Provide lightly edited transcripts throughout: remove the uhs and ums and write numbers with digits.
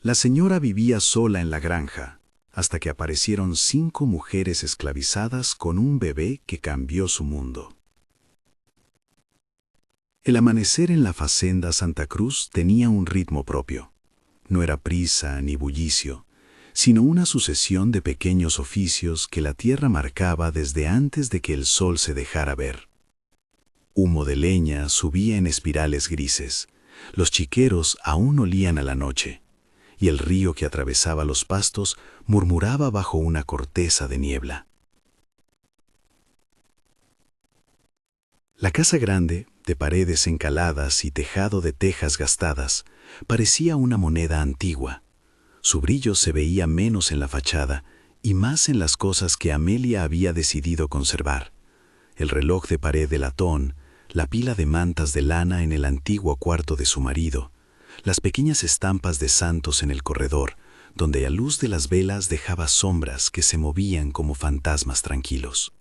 La señora vivía sola en la granja, hasta que aparecieron 5 mujeres esclavizadas con un bebé que cambió su mundo. El amanecer en la Fazenda Santa Cruz tenía un ritmo propio. No era prisa ni bullicio, sino una sucesión de pequeños oficios que la tierra marcaba desde antes de que el sol se dejara ver. Humo de leña subía en espirales grises, los chiqueros aún olían a la noche, y el río que atravesaba los pastos murmuraba bajo una corteza de niebla. La casa grande, de paredes encaladas y tejado de tejas gastadas, parecía una moneda antigua. Su brillo se veía menos en la fachada y más en las cosas que Amelia había decidido conservar: el reloj de pared de latón, la pila de mantas de lana en el antiguo cuarto de su marido, las pequeñas estampas de santos en el corredor, donde la luz de las velas dejaba sombras que se movían como fantasmas tranquilos.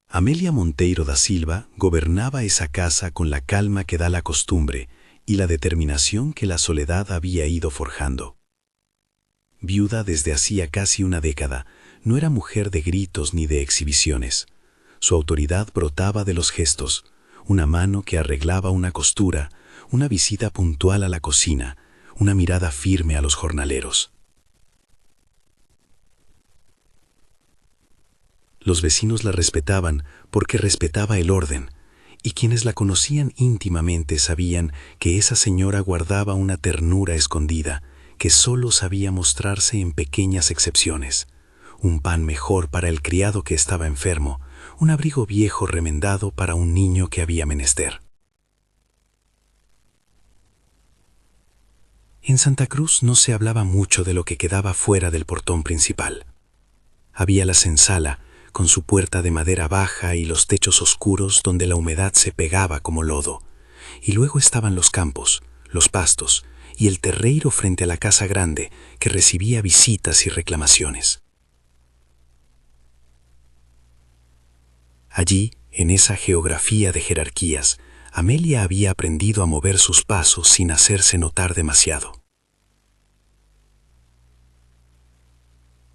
Amelia Monteiro da Silva gobernaba esa casa con la calma que da la costumbre y la determinación que la soledad había ido forjando. Viuda desde hacía casi una década, no era mujer de gritos ni de exhibiciones. Su autoridad brotaba de los gestos: una mano que arreglaba una costura, una visita puntual a la cocina, una mirada firme a los jornaleros. Los vecinos la respetaban porque respetaba el orden, y quienes la conocían íntimamente sabían que esa señora guardaba una ternura escondida que solo sabía mostrarse en pequeñas excepciones: un pan mejor para el criado que estaba enfermo, un abrigo viejo remendado para un niño que había menester. En Santa Cruz no se hablaba mucho de lo que quedaba fuera del portón principal. Había la senzala, con su puerta de madera baja y los techos oscuros donde la humedad se pegaba como lodo, y luego estaban los campos, los pastos y el terreiro frente a la casa grande que recibía visitas y reclamaciones. Allí, en esa geografía de jerarquías, Amelia había aprendido a mover sus pasos sin hacerse notar demasiado.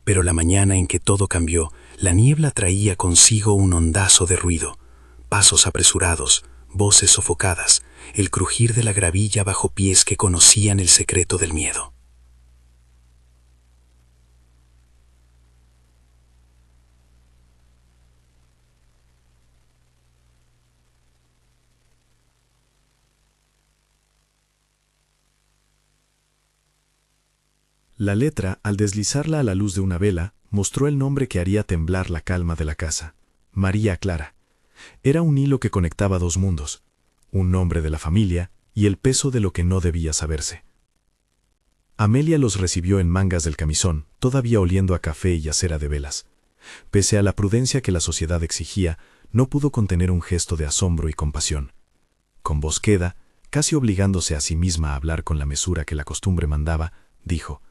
Pero la mañana en que todo cambió, la niebla traía consigo un ondazo de ruido: pasos apresurados, voces sofocadas, el crujir de la gravilla bajo pies que conocían el secreto del miedo. La letra, al deslizarla a la luz de una vela, mostró el nombre que haría temblar la calma de la casa: María Clara. Era un hilo que conectaba 2 mundos: un nombre de la familia y el peso de lo que no debía saberse. Amelia los recibió en mangas del camisón, todavía oliendo a café y a cera de velas. Pese a la prudencia que la sociedad exigía, no pudo contener un gesto de asombro y compasión. Con voz queda, casi obligándose a sí misma a hablar con la mesura que la costumbre mandaba, dijo: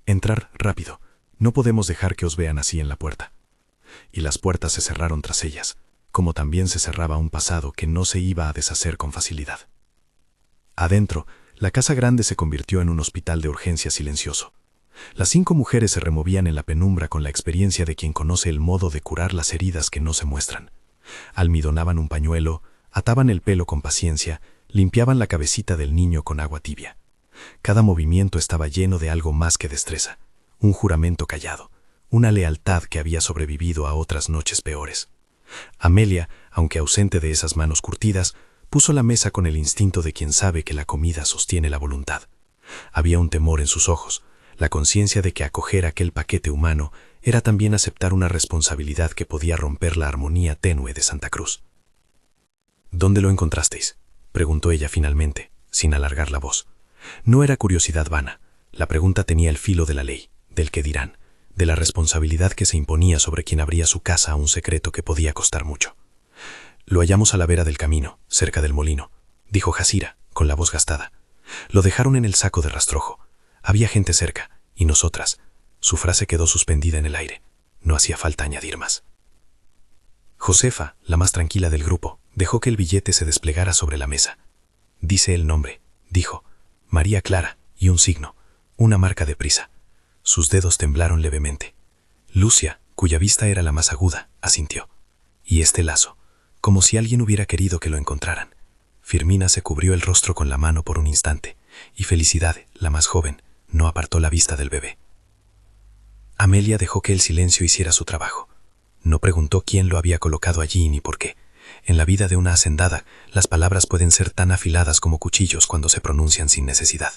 «Entrar rápido. No podemos dejar que os vean así en la puerta». Y las puertas se cerraron tras ellas, como también se cerraba un pasado que no se iba a deshacer con facilidad. Adentro, la casa grande se convirtió en un hospital de urgencia silencioso. Las 5 mujeres se removían en la penumbra con la experiencia de quien conoce el modo de curar las heridas que no se muestran. Almidonaban un pañuelo, ataban el pelo con paciencia, limpiaban la cabecita del niño con agua tibia. Cada movimiento estaba lleno de algo más que destreza: un juramento callado, una lealtad que había sobrevivido a otras noches peores. Amelia, aunque ausente de esas manos curtidas, puso la mesa con el instinto de quien sabe que la comida sostiene la voluntad. Había un temor en sus ojos, la conciencia de que acoger aquel paquete humano era también aceptar una responsabilidad que podía romper la armonía tenue de Santa Cruz. «¿Dónde lo encontrasteis?», preguntó ella finalmente, sin alargar la voz. No era curiosidad vana. La pregunta tenía el filo de la ley, del qué dirán, de la responsabilidad que se imponía sobre quien abría su casa a un secreto que podía costar mucho. «Lo hallamos a la vera del camino, cerca del molino», dijo Jasira, con la voz gastada. «Lo dejaron en el saco de rastrojo. Había gente cerca, y nosotras». Su frase quedó suspendida en el aire. No hacía falta añadir más. Josefa, la más tranquila del grupo, dejó que el billete se desplegara sobre la mesa. Dice el nombre, dijo. María Clara, y un signo, una marca de prisa. Sus dedos temblaron levemente. Lucia, cuya vista era la más aguda, asintió. Y este lazo, como si alguien hubiera querido que lo encontraran. Firmina se cubrió el rostro con la mano por un instante, y Felicidad, la más joven, no apartó la vista del bebé. Amelia dejó que el silencio hiciera su trabajo. No preguntó quién lo había colocado allí ni por qué. En la vida de una hacendada, las palabras pueden ser tan afiladas como cuchillos cuando se pronuncian sin necesidad.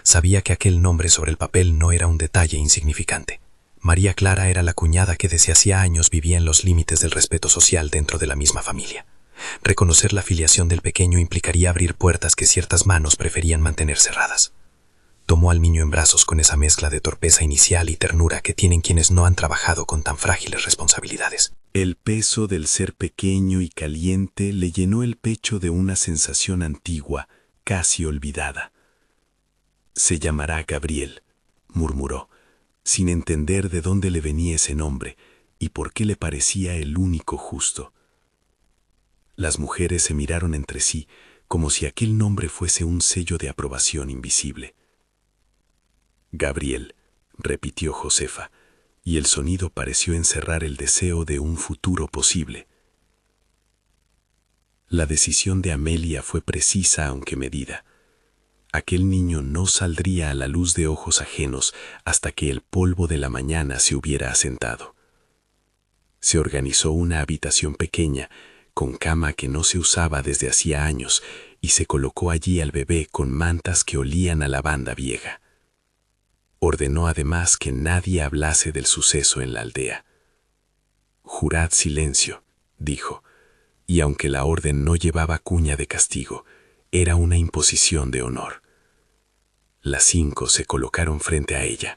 Sabía que aquel nombre sobre el papel no era un detalle insignificante. María Clara era la cuñada que desde hacía años vivía en los límites del respeto social dentro de la misma familia. Reconocer la filiación del pequeño implicaría abrir puertas que ciertas manos preferían mantener cerradas. Tomó al niño en brazos con esa mezcla de torpeza inicial y ternura que tienen quienes no han trabajado con tan frágiles responsabilidades. El peso del ser pequeño y caliente le llenó el pecho de una sensación antigua, casi olvidada. «Se llamará Gabriel», murmuró, sin entender de dónde le venía ese nombre y por qué le parecía el único justo. Las mujeres se miraron entre sí, como si aquel nombre fuese un sello de aprobación invisible. «Gabriel», repitió Josefa, y el sonido pareció encerrar el deseo de un futuro posible. La decisión de Amelia fue precisa aunque medida. Aquel niño no saldría a la luz de ojos ajenos hasta que el polvo de la mañana se hubiera asentado. Se organizó una habitación pequeña, con cama que no se usaba desde hacía años, y se colocó allí al bebé con mantas que olían a lavanda vieja. Ordenó además que nadie hablase del suceso en la aldea. «Jurad silencio», dijo, y aunque la orden no llevaba cuña de castigo, era una imposición de honor. Las 5 se colocaron frente a ella,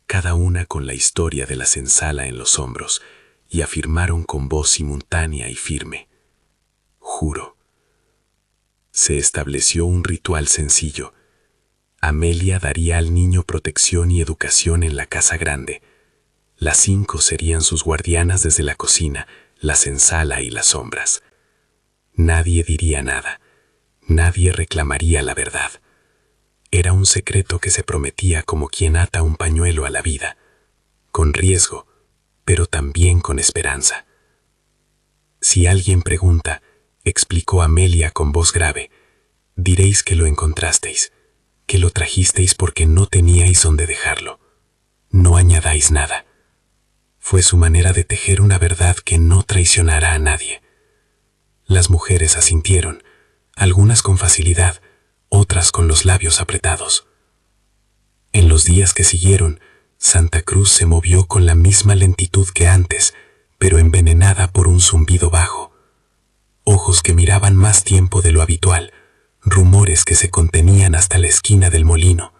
cada una con la historia de la senzala en los hombros, y afirmaron con voz simultánea y firme: «Juro». Se estableció un ritual sencillo. Amelia daría al niño protección y educación en la casa grande. Las 5 serían sus guardianas desde la cocina, la senzala y las sombras. Nadie diría nada. Nadie reclamaría la verdad. Era un secreto que se prometía como quien ata un pañuelo a la vida, con riesgo, pero también con esperanza. «Si alguien pregunta», explicó Amelia con voz grave, «diréis que lo encontrasteis, que lo trajisteis porque no teníais dónde dejarlo. No añadáis nada». Fue su manera de tejer una verdad que no traicionará a nadie. Las mujeres asintieron, algunas con facilidad, otras con los labios apretados. En los días que siguieron, Santa Cruz se movió con la misma lentitud que antes, pero envenenada por un zumbido bajo. Ojos que miraban más tiempo de lo habitual, rumores que se contenían hasta la esquina del molino.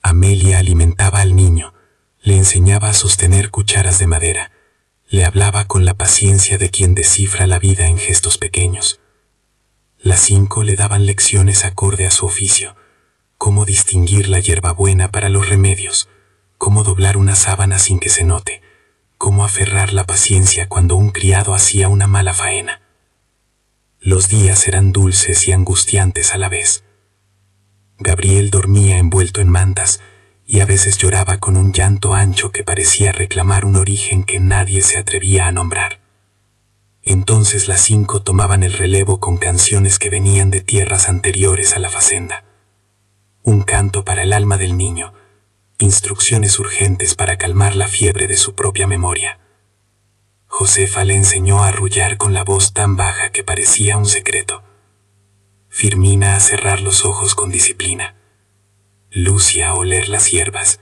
Amelia alimentaba al niño, le enseñaba a sostener cucharas de madera, le hablaba con la paciencia de quien descifra la vida en gestos pequeños. Las 5 le daban lecciones acorde a su oficio, cómo distinguir la hierbabuena para los remedios, cómo doblar una sábana sin que se note, cómo aferrar la paciencia cuando un criado hacía una mala faena. Los días eran dulces y angustiantes a la vez. Gabriel dormía envuelto en mantas y a veces lloraba con un llanto ancho que parecía reclamar un origen que nadie se atrevía a nombrar. Entonces las 5 tomaban el relevo con canciones que venían de tierras anteriores a la facenda. Un canto para el alma del niño, instrucciones urgentes para calmar la fiebre de su propia memoria. Josefa le enseñó a arrullar con la voz tan baja que parecía un secreto. Firmina a cerrar los ojos con disciplina. Lucia a oler las hierbas.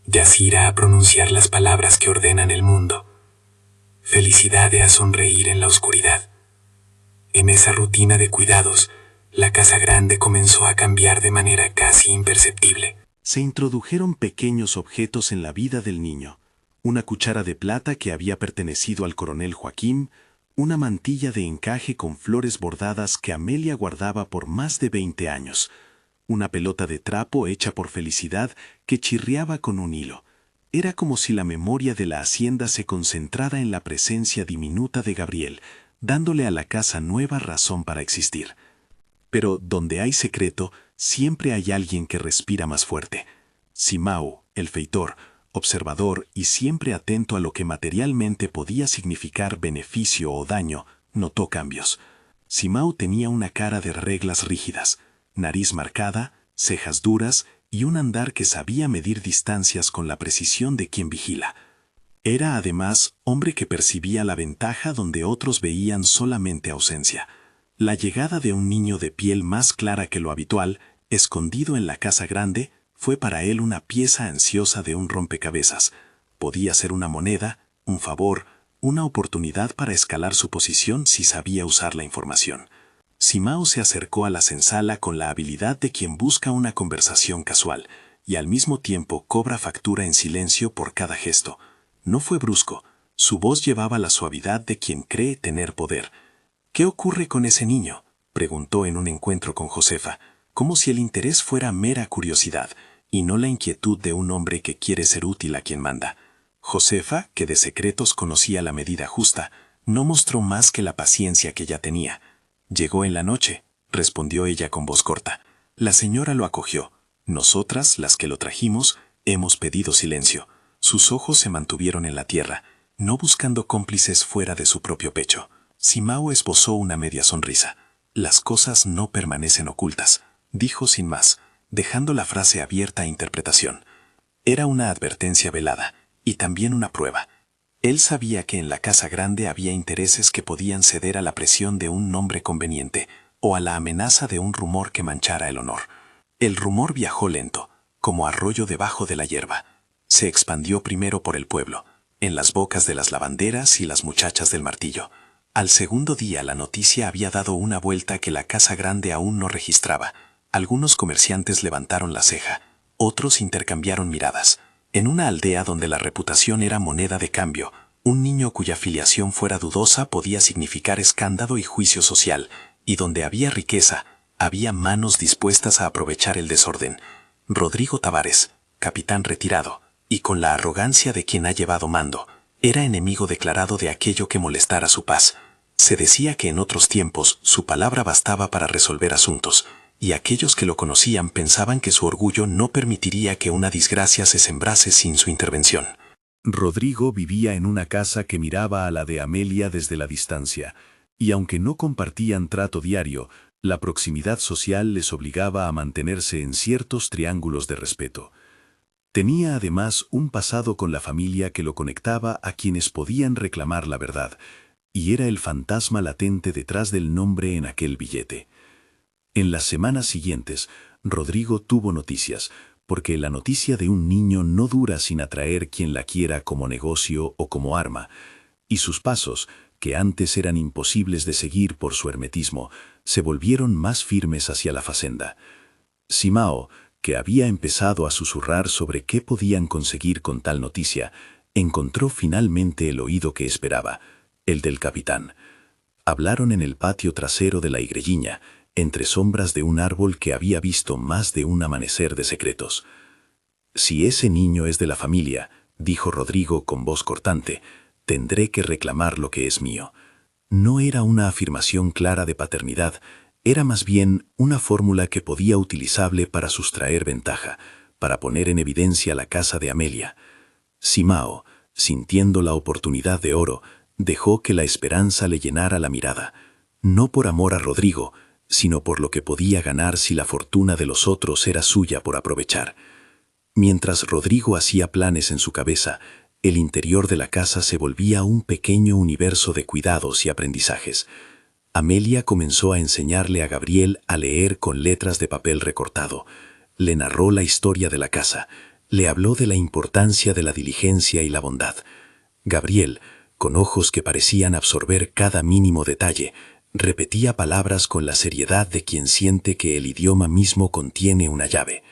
Yacira a pronunciar las palabras que ordenan el mundo. Felicidad a sonreír en la oscuridad. En esa rutina de cuidados, la casa grande comenzó a cambiar de manera casi imperceptible. Se introdujeron pequeños objetos en la vida del niño. Una cuchara de plata que había pertenecido al coronel Joaquín, una mantilla de encaje con flores bordadas que Amelia guardaba por más de 20 años, una pelota de trapo hecha por Felicidad que chirriaba con un hilo. Era como si la memoria de la hacienda se concentrara en la presencia diminuta de Gabriel, dándole a la casa nueva razón para existir. Pero donde hay secreto, siempre hay alguien que respira más fuerte. Simao, el feitor, observador y siempre atento a lo que materialmente podía significar beneficio o daño, notó cambios. Simao tenía una cara de reglas rígidas, nariz marcada, cejas duras y un andar que sabía medir distancias con la precisión de quien vigila. Era además hombre que percibía la ventaja donde otros veían solamente ausencia. La llegada de un niño de piel más clara que lo habitual, escondido en la casa grande, fue para él una pieza ansiosa de un rompecabezas. Podía ser una moneda, un favor, una oportunidad para escalar su posición si sabía usar la información. Simao se acercó a la senzala con la habilidad de quien busca una conversación casual, y al mismo tiempo cobra factura en silencio por cada gesto. No fue brusco, su voz llevaba la suavidad de quien cree tener poder. ¿Qué ocurre con ese niño?, preguntó en un encuentro con Josefa, como si el interés fuera mera curiosidad, y no la inquietud de un hombre que quiere ser útil a quien manda. Josefa, que de secretos conocía la medida justa, no mostró más que la paciencia que ya tenía. «Llegó en la noche», respondió ella con voz corta. La señora lo acogió. Nosotras, las que lo trajimos, hemos pedido silencio. Sus ojos se mantuvieron en la tierra, no buscando cómplices fuera de su propio pecho. Simao esbozó una media sonrisa. «Las cosas no permanecen ocultas», dijo sin más, dejando la frase abierta a interpretación. Era una advertencia velada, y también una prueba. Él sabía que en la casa grande había intereses que podían ceder a la presión de un nombre conveniente, o a la amenaza de un rumor que manchara el honor. El rumor viajó lento, como arroyo debajo de la hierba. Se expandió primero por el pueblo, en las bocas de las lavanderas y las muchachas del martillo. Al segundo día la noticia había dado una vuelta que la casa grande aún no registraba. Algunos comerciantes levantaron la ceja, otros intercambiaron miradas. En una aldea donde la reputación era moneda de cambio, un niño cuya filiación fuera dudosa podía significar escándalo y juicio social, y donde había riqueza, había manos dispuestas a aprovechar el desorden. Rodrigo Tavares, capitán retirado, y con la arrogancia de quien ha llevado mando, era enemigo declarado de aquello que molestara su paz. Se decía que en otros tiempos su palabra bastaba para resolver asuntos, y aquellos que lo conocían pensaban que su orgullo no permitiría que una desgracia se sembrase sin su intervención. Rodrigo vivía en una casa que miraba a la de Amelia desde la distancia, y aunque no compartían trato diario, la proximidad social les obligaba a mantenerse en ciertos triángulos de respeto. Tenía además un pasado con la familia que lo conectaba a quienes podían reclamar la verdad, y era el fantasma latente detrás del nombre en aquel billete. En las semanas siguientes, Rodrigo tuvo noticias, porque la noticia de un niño no dura sin atraer quien la quiera como negocio o como arma, y sus pasos, que antes eran imposibles de seguir por su hermetismo, se volvieron más firmes hacia la facenda. Simao, que había empezado a susurrar sobre qué podían conseguir con tal noticia, encontró finalmente el oído que esperaba, el del capitán. Hablaron en el patio trasero de la Igrelliña, entre sombras de un árbol que había visto más de un amanecer de secretos. «Si ese niño es de la familia», dijo Rodrigo con voz cortante, «tendré que reclamar lo que es mío». No era una afirmación clara de paternidad, era más bien una fórmula que podía utilizable para sustraer ventaja, para poner en evidencia la casa de Amelia. Simao, sintiendo la oportunidad de oro, dejó que la esperanza le llenara la mirada, no por amor a Rodrigo, sino por lo que podía ganar si la fortuna de los otros era suya por aprovechar. Mientras Rodrigo hacía planes en su cabeza, el interior de la casa se volvía un pequeño universo de cuidados y aprendizajes. Amelia comenzó a enseñarle a Gabriel a leer con letras de papel recortado. Le narró la historia de la casa, le habló de la importancia de la diligencia y la bondad. Gabriel, con ojos que parecían absorber cada mínimo detalle, repetía palabras con la seriedad de quien siente que el idioma mismo contiene una llave.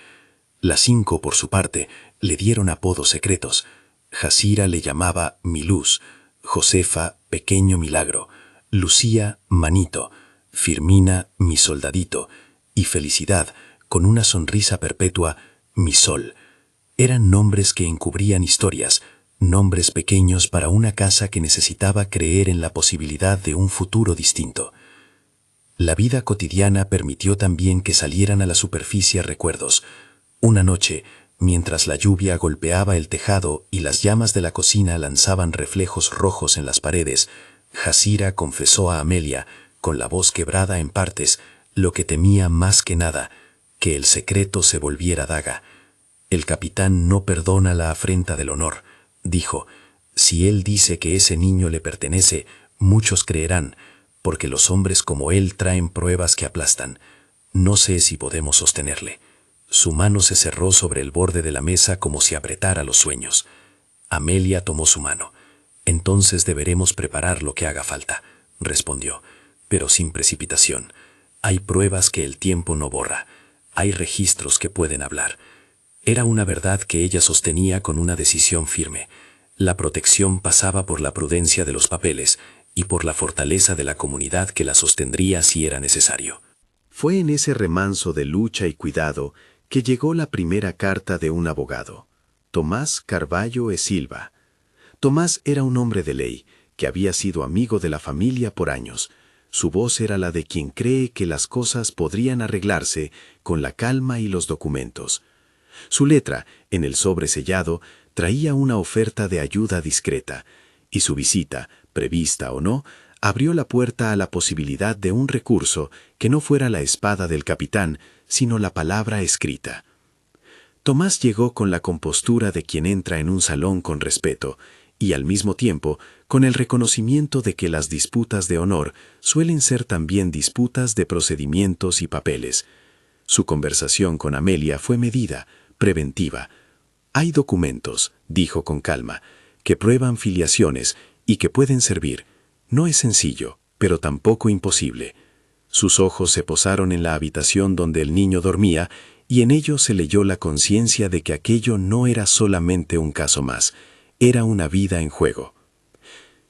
Las 5, por su parte, le dieron apodos secretos. Jazira le llamaba Mi Luz, Josefa Pequeño Milagro, Lucía Manito, Firmina Mi Soldadito y Felicidad, con una sonrisa perpetua, Mi Sol. Eran nombres que encubrían historias, nombres pequeños para una casa que necesitaba creer en la posibilidad de un futuro distinto. La vida cotidiana permitió también que salieran a la superficie recuerdos. Una noche, mientras la lluvia golpeaba el tejado y las llamas de la cocina lanzaban reflejos rojos en las paredes, Jazira confesó a Amelia, con la voz quebrada en partes, lo que temía más que nada, que el secreto se volviera daga. El capitán no perdona la afrenta del honor, dijo. Si él dice que ese niño le pertenece, muchos creerán, porque los hombres como él traen pruebas que aplastan. No sé si podemos sostenerle. Su mano se cerró sobre el borde de la mesa como si apretara los sueños. Amelia tomó su mano. Entonces deberemos preparar lo que haga falta, respondió, pero sin precipitación. Hay pruebas que el tiempo no borra. Hay registros que pueden hablar. Era una verdad que ella sostenía con una decisión firme. La protección pasaba por la prudencia de los papeles y por la fortaleza de la comunidad que la sostendría si era necesario. Fue en ese remanso de lucha y cuidado que llegó la primera carta de un abogado, Tomás Carvalho e Silva. Tomás era un hombre de ley, que había sido amigo de la familia por años. Su voz era la de quien cree que las cosas podrían arreglarse con la calma y los documentos. Su letra, en el sobre sellado, traía una oferta de ayuda discreta, y su visita, prevista o no, abrió la puerta a la posibilidad de un recurso que no fuera la espada del capitán, sino la palabra escrita. Tomás llegó con la compostura de quien entra en un salón con respeto, y al mismo tiempo con el reconocimiento de que las disputas de honor suelen ser también disputas de procedimientos y papeles. Su conversación con Amelia fue medida, preventiva. Hay documentos, dijo con calma, que prueban filiaciones y que pueden servir. No es sencillo, pero tampoco imposible. Sus ojos se posaron en la habitación donde el niño dormía y en ellos se leyó la conciencia de que aquello no era solamente un caso más, era una vida en juego.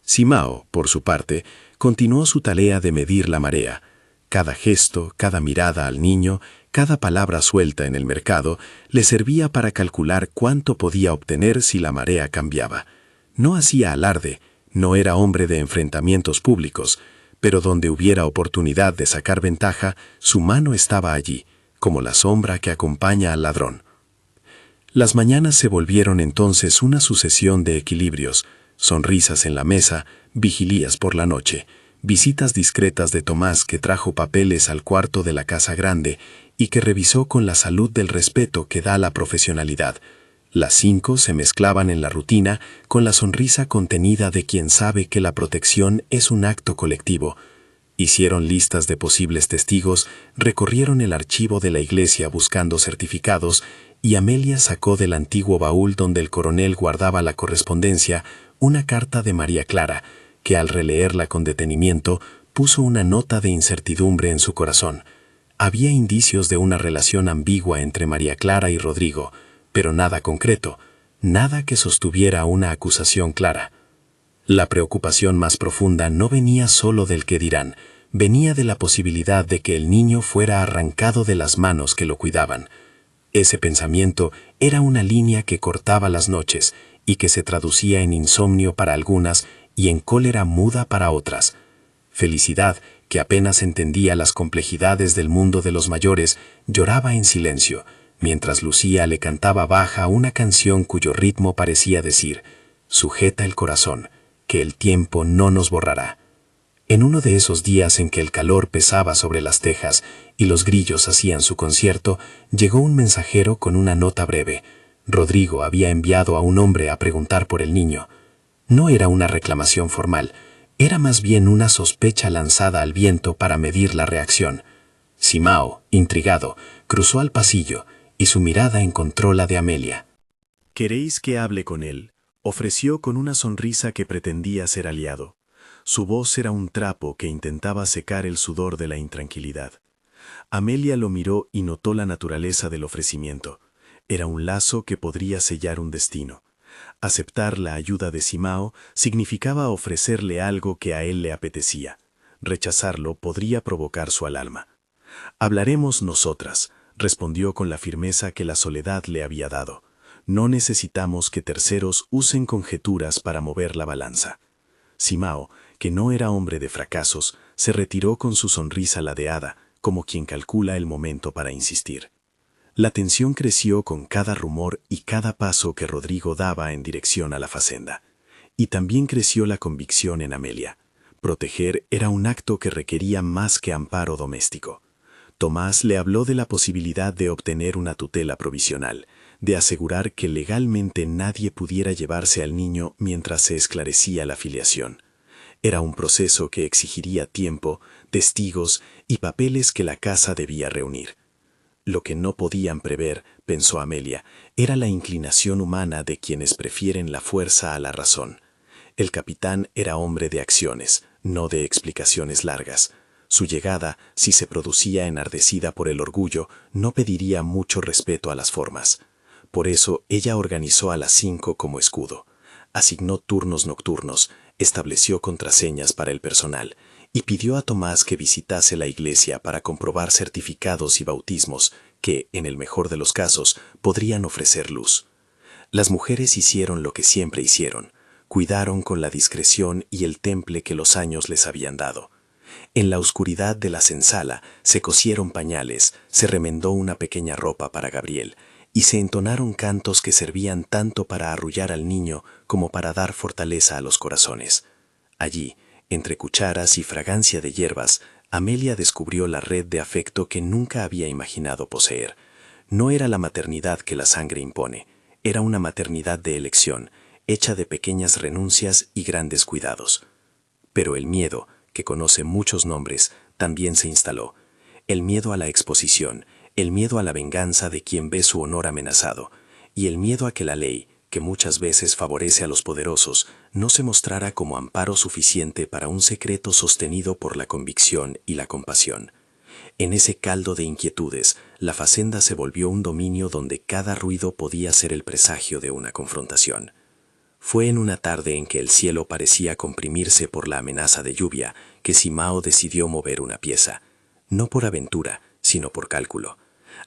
Simao, por su parte, continuó su tarea de medir la marea. Cada gesto, cada mirada al niño, cada palabra suelta en el mercado, le servía para calcular cuánto podía obtener si la marea cambiaba. No hacía alarde, no era hombre de enfrentamientos públicos, pero donde hubiera oportunidad de sacar ventaja, su mano estaba allí, como la sombra que acompaña al ladrón. Las mañanas se volvieron entonces una sucesión de equilibrios, sonrisas en la mesa, vigilías por la noche, visitas discretas de Tomás que trajo papeles al cuarto de la casa grande y que revisó con la salud del respeto que da la profesionalidad. Las 5 se mezclaban en la rutina con la sonrisa contenida de quien sabe que la protección es un acto colectivo. Hicieron listas de posibles testigos, recorrieron el archivo de la iglesia buscando certificados y Amelia sacó del antiguo baúl donde el coronel guardaba la correspondencia una carta de María Clara, que al releerla con detenimiento puso una nota de incertidumbre en su corazón. Había indicios de una relación ambigua entre María Clara y Rodrigo, pero nada concreto, nada que sostuviera una acusación clara. La preocupación más profunda no venía solo del qué dirán, venía de la posibilidad de que el niño fuera arrancado de las manos que lo cuidaban. Ese pensamiento era una línea que cortaba las noches y que se traducía en insomnio para algunas y en cólera muda para otras. Felicidad, que apenas entendía las complejidades del mundo de los mayores, lloraba en silencio, mientras Lucía le cantaba baja una canción cuyo ritmo parecía decir: «Sujeta el corazón, que el tiempo no nos borrará». En uno de esos días en que el calor pesaba sobre las tejas y los grillos hacían su concierto, llegó un mensajero con una nota breve. Rodrigo había enviado a un hombre a preguntar por el niño. No era una reclamación formal, era más bien una sospecha lanzada al viento para medir la reacción. Simao, intrigado, cruzó al pasillo y su mirada encontró la de Amelia. «¿Queréis que hable con él?», ofreció con una sonrisa que pretendía ser aliado. Su voz era un trapo que intentaba secar el sudor de la intranquilidad. Amelia lo miró y notó la naturaleza del ofrecimiento. Era un lazo que podría sellar un destino. Aceptar la ayuda de Simao significaba ofrecerle algo que a él le apetecía. Rechazarlo podría provocar su alarma. «Hablaremos nosotras», respondió con la firmeza que la soledad le había dado. «No necesitamos que terceros usen conjeturas para mover la balanza». Simao, que no era hombre de fracasos, se retiró con su sonrisa ladeada, como quien calcula el momento para insistir. La tensión creció con cada rumor y cada paso que Rodrigo daba en dirección a la facenda. Y también creció la convicción en Amelia. Proteger era un acto que requería más que amparo doméstico. Tomás le habló de la posibilidad de obtener una tutela provisional, de asegurar que legalmente nadie pudiera llevarse al niño mientras se esclarecía la filiación. Era un proceso que exigiría tiempo, testigos y papeles que la casa debía reunir. Lo que no podían prever, pensó Amelia, era la inclinación humana de quienes prefieren la fuerza a la razón. El capitán era hombre de acciones, no de explicaciones largas. Su llegada, si se producía enardecida por el orgullo, no pediría mucho respeto a las formas. Por eso ella organizó a las 5 como escudo. Asignó turnos nocturnos, estableció contraseñas para el personal y pidió a Tomás que visitase la iglesia para comprobar certificados y bautismos que, en el mejor de los casos, podrían ofrecer luz. Las mujeres hicieron lo que siempre hicieron, cuidaron con la discreción y el temple que los años les habían dado. En la oscuridad de la senzala se cosieron pañales, se remendó una pequeña ropa para Gabriel, y se entonaron cantos que servían tanto para arrullar al niño como para dar fortaleza a los corazones. Allí, entre cucharas y fragancia de hierbas, Amelia descubrió la red de afecto que nunca había imaginado poseer. No era la maternidad que la sangre impone, era una maternidad de elección, hecha de pequeñas renuncias y grandes cuidados. Pero el miedo, que conoce muchos nombres, también se instaló. El miedo a la exposición, el miedo a la venganza de quien ve su honor amenazado, y el miedo a que la ley, que muchas veces favorece a los poderosos, no se mostrara como amparo suficiente para un secreto sostenido por la convicción y la compasión. En ese caldo de inquietudes, la facenda se volvió un dominio donde cada ruido podía ser el presagio de una confrontación. Fue en una tarde en que el cielo parecía comprimirse por la amenaza de lluvia que Simao decidió mover una pieza, no por aventura, sino por cálculo.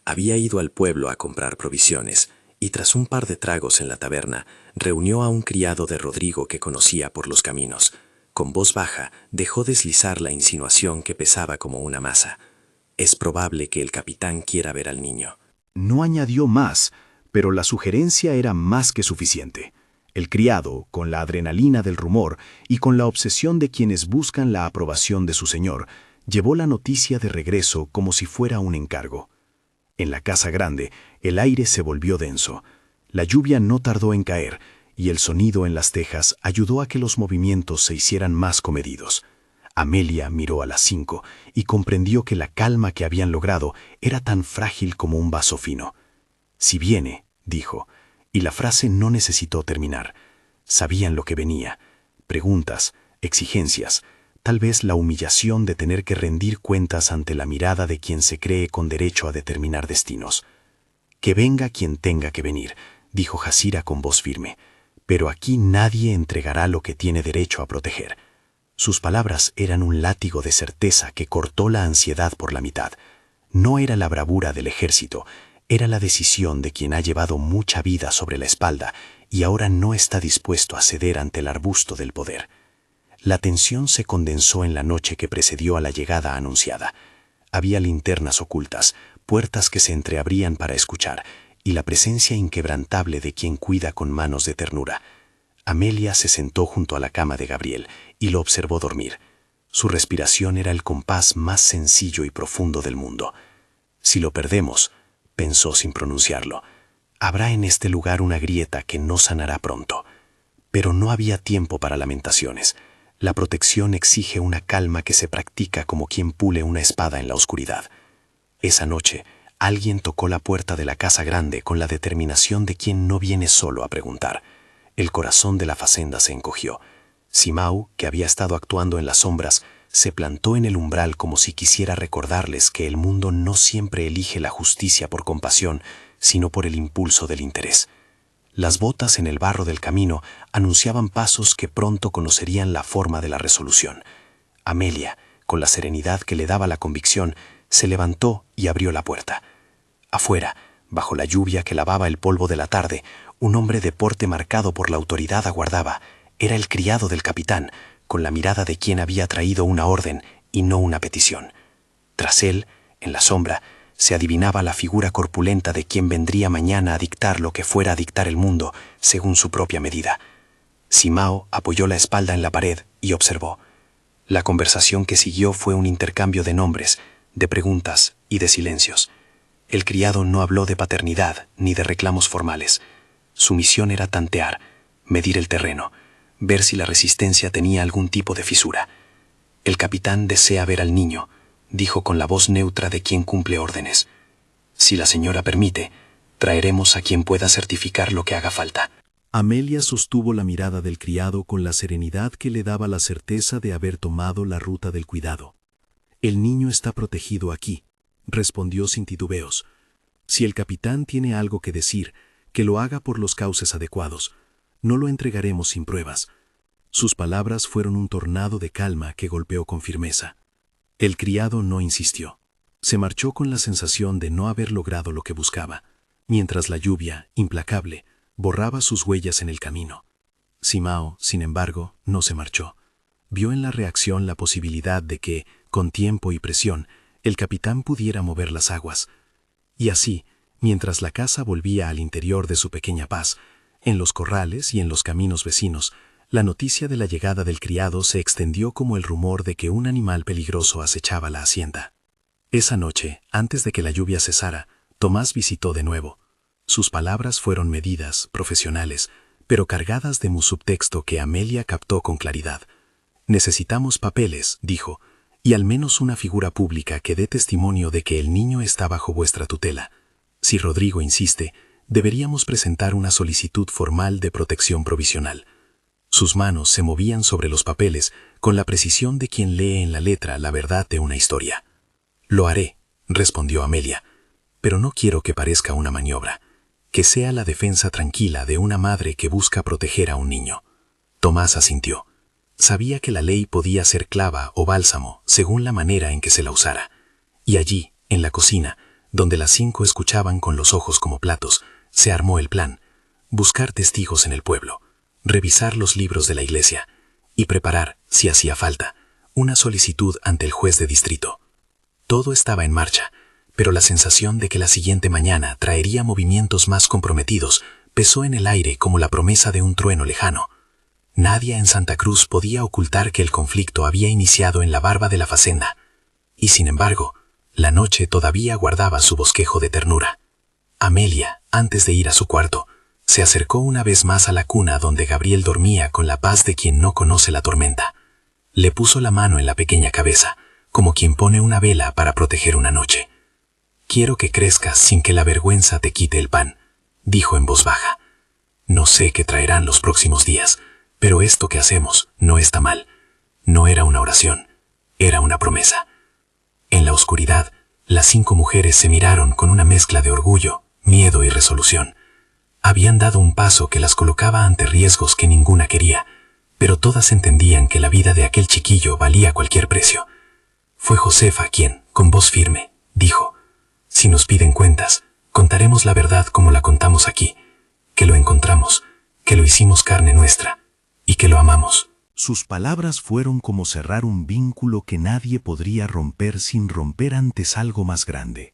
Había ido al pueblo a comprar provisiones, y tras un par de tragos en la taberna, reunió a un criado de Rodrigo que conocía por los caminos. Con voz baja, dejó deslizar la insinuación que pesaba como una masa. Es probable que el capitán quiera ver al niño. No añadió más, pero la sugerencia era más que suficiente. El criado, con la adrenalina del rumor y con la obsesión de quienes buscan la aprobación de su señor, llevó la noticia de regreso como si fuera un encargo. En la casa grande, el aire se volvió denso. La lluvia no tardó en caer, y el sonido en las tejas ayudó a que los movimientos se hicieran más comedidos. Amelia miró a las 5 y comprendió que la calma que habían logrado era tan frágil como un vaso fino. «Si viene», dijo, y la frase no necesitó terminar. Sabían lo que venía. Preguntas, exigencias, tal vez la humillación de tener que rendir cuentas ante la mirada de quien se cree con derecho a determinar destinos. «Que venga quien tenga que venir», dijo Jasira con voz firme, «pero aquí nadie entregará lo que tiene derecho a proteger». Sus palabras eran un látigo de certeza que cortó la ansiedad por la mitad. No era la bravura del ejército, era la decisión de quien ha llevado mucha vida sobre la espalda y ahora no está dispuesto a ceder ante el arbusto del poder. La tensión se condensó en la noche que precedió a la llegada anunciada. Había linternas ocultas, puertas que se entreabrían para escuchar, y la presencia inquebrantable de quien cuida con manos de ternura. Amelia se sentó junto a la cama de Gabriel y lo observó dormir. Su respiración era el compás más sencillo y profundo del mundo. «Si lo perdemos», pensó sin pronunciarlo, «habrá en este lugar una grieta que no sanará pronto». Pero no había tiempo para lamentaciones. La protección exige una calma que se practica como quien pule una espada en la oscuridad. Esa noche, alguien tocó la puerta de la casa grande con la determinación de quien no viene solo a preguntar. El corazón de la facenda se encogió. Simao, que había estado actuando en las sombras, se plantó en el umbral como si quisiera recordarles que el mundo no siempre elige la justicia por compasión, sino por el impulso del interés. Las botas en el barro del camino anunciaban pasos que pronto conocerían la forma de la resolución. Amelia, con la serenidad que le daba la convicción, se levantó y abrió la puerta. Afuera, bajo la lluvia que lavaba el polvo de la tarde, un hombre de porte marcado por la autoridad aguardaba. Era el criado del capitán, con la mirada de quien había traído una orden y no una petición. Tras él, en la sombra, se adivinaba la figura corpulenta de quien vendría mañana a dictar lo que fuera a dictar el mundo según su propia medida. Simao apoyó la espalda en la pared y observó. La conversación que siguió fue un intercambio de nombres, de preguntas y de silencios. El criado no habló de paternidad ni de reclamos formales. Su misión era tantear, medir el terreno, ver si la resistencia tenía algún tipo de fisura. El capitán desea ver al niño, dijo con la voz neutra de quien cumple órdenes. Si la señora permite, traeremos a quien pueda certificar lo que haga falta. Amelia sostuvo la mirada del criado con la serenidad que le daba la certeza de haber tomado la ruta del cuidado. El niño está protegido aquí, respondió sin titubeos. Si el capitán tiene algo que decir, que lo haga por los cauces adecuados. No lo entregaremos sin pruebas. Sus palabras fueron un tornado de calma que golpeó con firmeza. El criado no insistió. Se marchó con la sensación de no haber logrado lo que buscaba, mientras la lluvia, implacable, borraba sus huellas en el camino. Simao, sin embargo, no se marchó. Vio en la reacción la posibilidad de que, con tiempo y presión, el capitán pudiera mover las aguas. Y así, mientras la casa volvía al interior de su pequeña paz, en los corrales y en los caminos vecinos, la noticia de la llegada del criado se extendió como el rumor de que un animal peligroso acechaba la hacienda. Esa noche, antes de que la lluvia cesara, Tomás visitó de nuevo. Sus palabras fueron medidas, profesionales, pero cargadas de un subtexto que Amelia captó con claridad. «Necesitamos papeles», dijo, «y al menos una figura pública que dé testimonio de que el niño está bajo vuestra tutela. Si Rodrigo insiste, deberíamos presentar una solicitud formal de protección provisional». Sus manos se movían sobre los papeles con la precisión de quien lee en la letra la verdad de una historia. «Lo haré», respondió Amelia, «pero no quiero que parezca una maniobra, que sea la defensa tranquila de una madre que busca proteger a un niño». Tomás asintió. Sabía que la ley podía ser clava o bálsamo según la manera en que se la usara. Y allí, en la cocina, donde las 5 escuchaban con los ojos como platos, se armó el plan: buscar testigos en el pueblo, revisar los libros de la iglesia y preparar, si hacía falta, una solicitud ante el juez de distrito. Todo estaba en marcha, pero la sensación de que la siguiente mañana traería movimientos más comprometidos pesó en el aire como la promesa de un trueno lejano. Nadie en Santa Cruz podía ocultar que el conflicto había iniciado en la barba de la facenda, y sin embargo, la noche todavía guardaba su bosquejo de ternura. Amelia, antes de ir a su cuarto, se acercó una vez más a la cuna donde Gabriel dormía con la paz de quien no conoce la tormenta. Le puso la mano en la pequeña cabeza, como quien pone una vela para proteger una noche. «Quiero que crezcas sin que la vergüenza te quite el pan», dijo en voz baja. «No sé qué traerán los próximos días, pero esto que hacemos no está mal. No era una oración, era una promesa». En la oscuridad, las 5 mujeres se miraron con una mezcla de orgullo, miedo y resolución. Habían dado un paso que las colocaba ante riesgos que ninguna quería, pero todas entendían que la vida de aquel chiquillo valía cualquier precio. Fue Josefa quien, con voz firme, dijo: «Si nos piden cuentas, contaremos la verdad como la contamos aquí, que lo encontramos, que lo hicimos carne nuestra y que lo amamos». Sus palabras fueron como cerrar un vínculo que nadie podría romper sin romper antes algo más grande.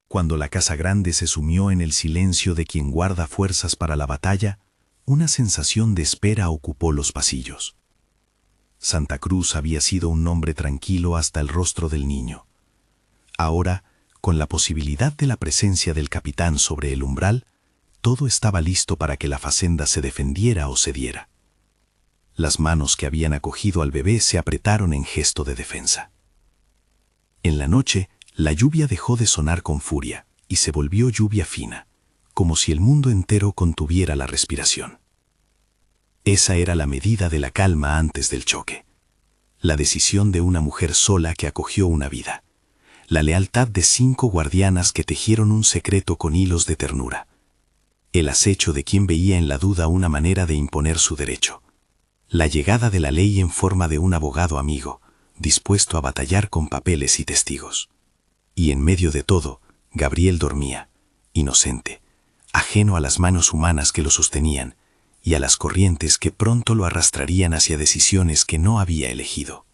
Cuando la casa grande se sumió en el silencio de quien guarda fuerzas para la batalla, una sensación de espera ocupó los pasillos. Santa Cruz había sido un nombre tranquilo hasta el rostro del niño. Ahora, con la posibilidad de la presencia del capitán sobre el umbral, todo estaba listo para que la facenda se defendiera o cediera. Las manos que habían acogido al bebé se apretaron en gesto de defensa. En la noche, la lluvia dejó de sonar con furia y se volvió lluvia fina, como si el mundo entero contuviera la respiración. Esa era la medida de la calma antes del choque. La decisión de una mujer sola que acogió una vida. La lealtad de 5 guardianas que tejieron un secreto con hilos de ternura. El acecho de quien veía en la duda una manera de imponer su derecho. La llegada de la ley en forma de un abogado amigo, dispuesto a batallar con papeles y testigos. Y en medio de todo, Gabriel dormía, inocente, ajeno a las manos humanas que lo sostenían y a las corrientes que pronto lo arrastrarían hacia decisiones que no había elegido.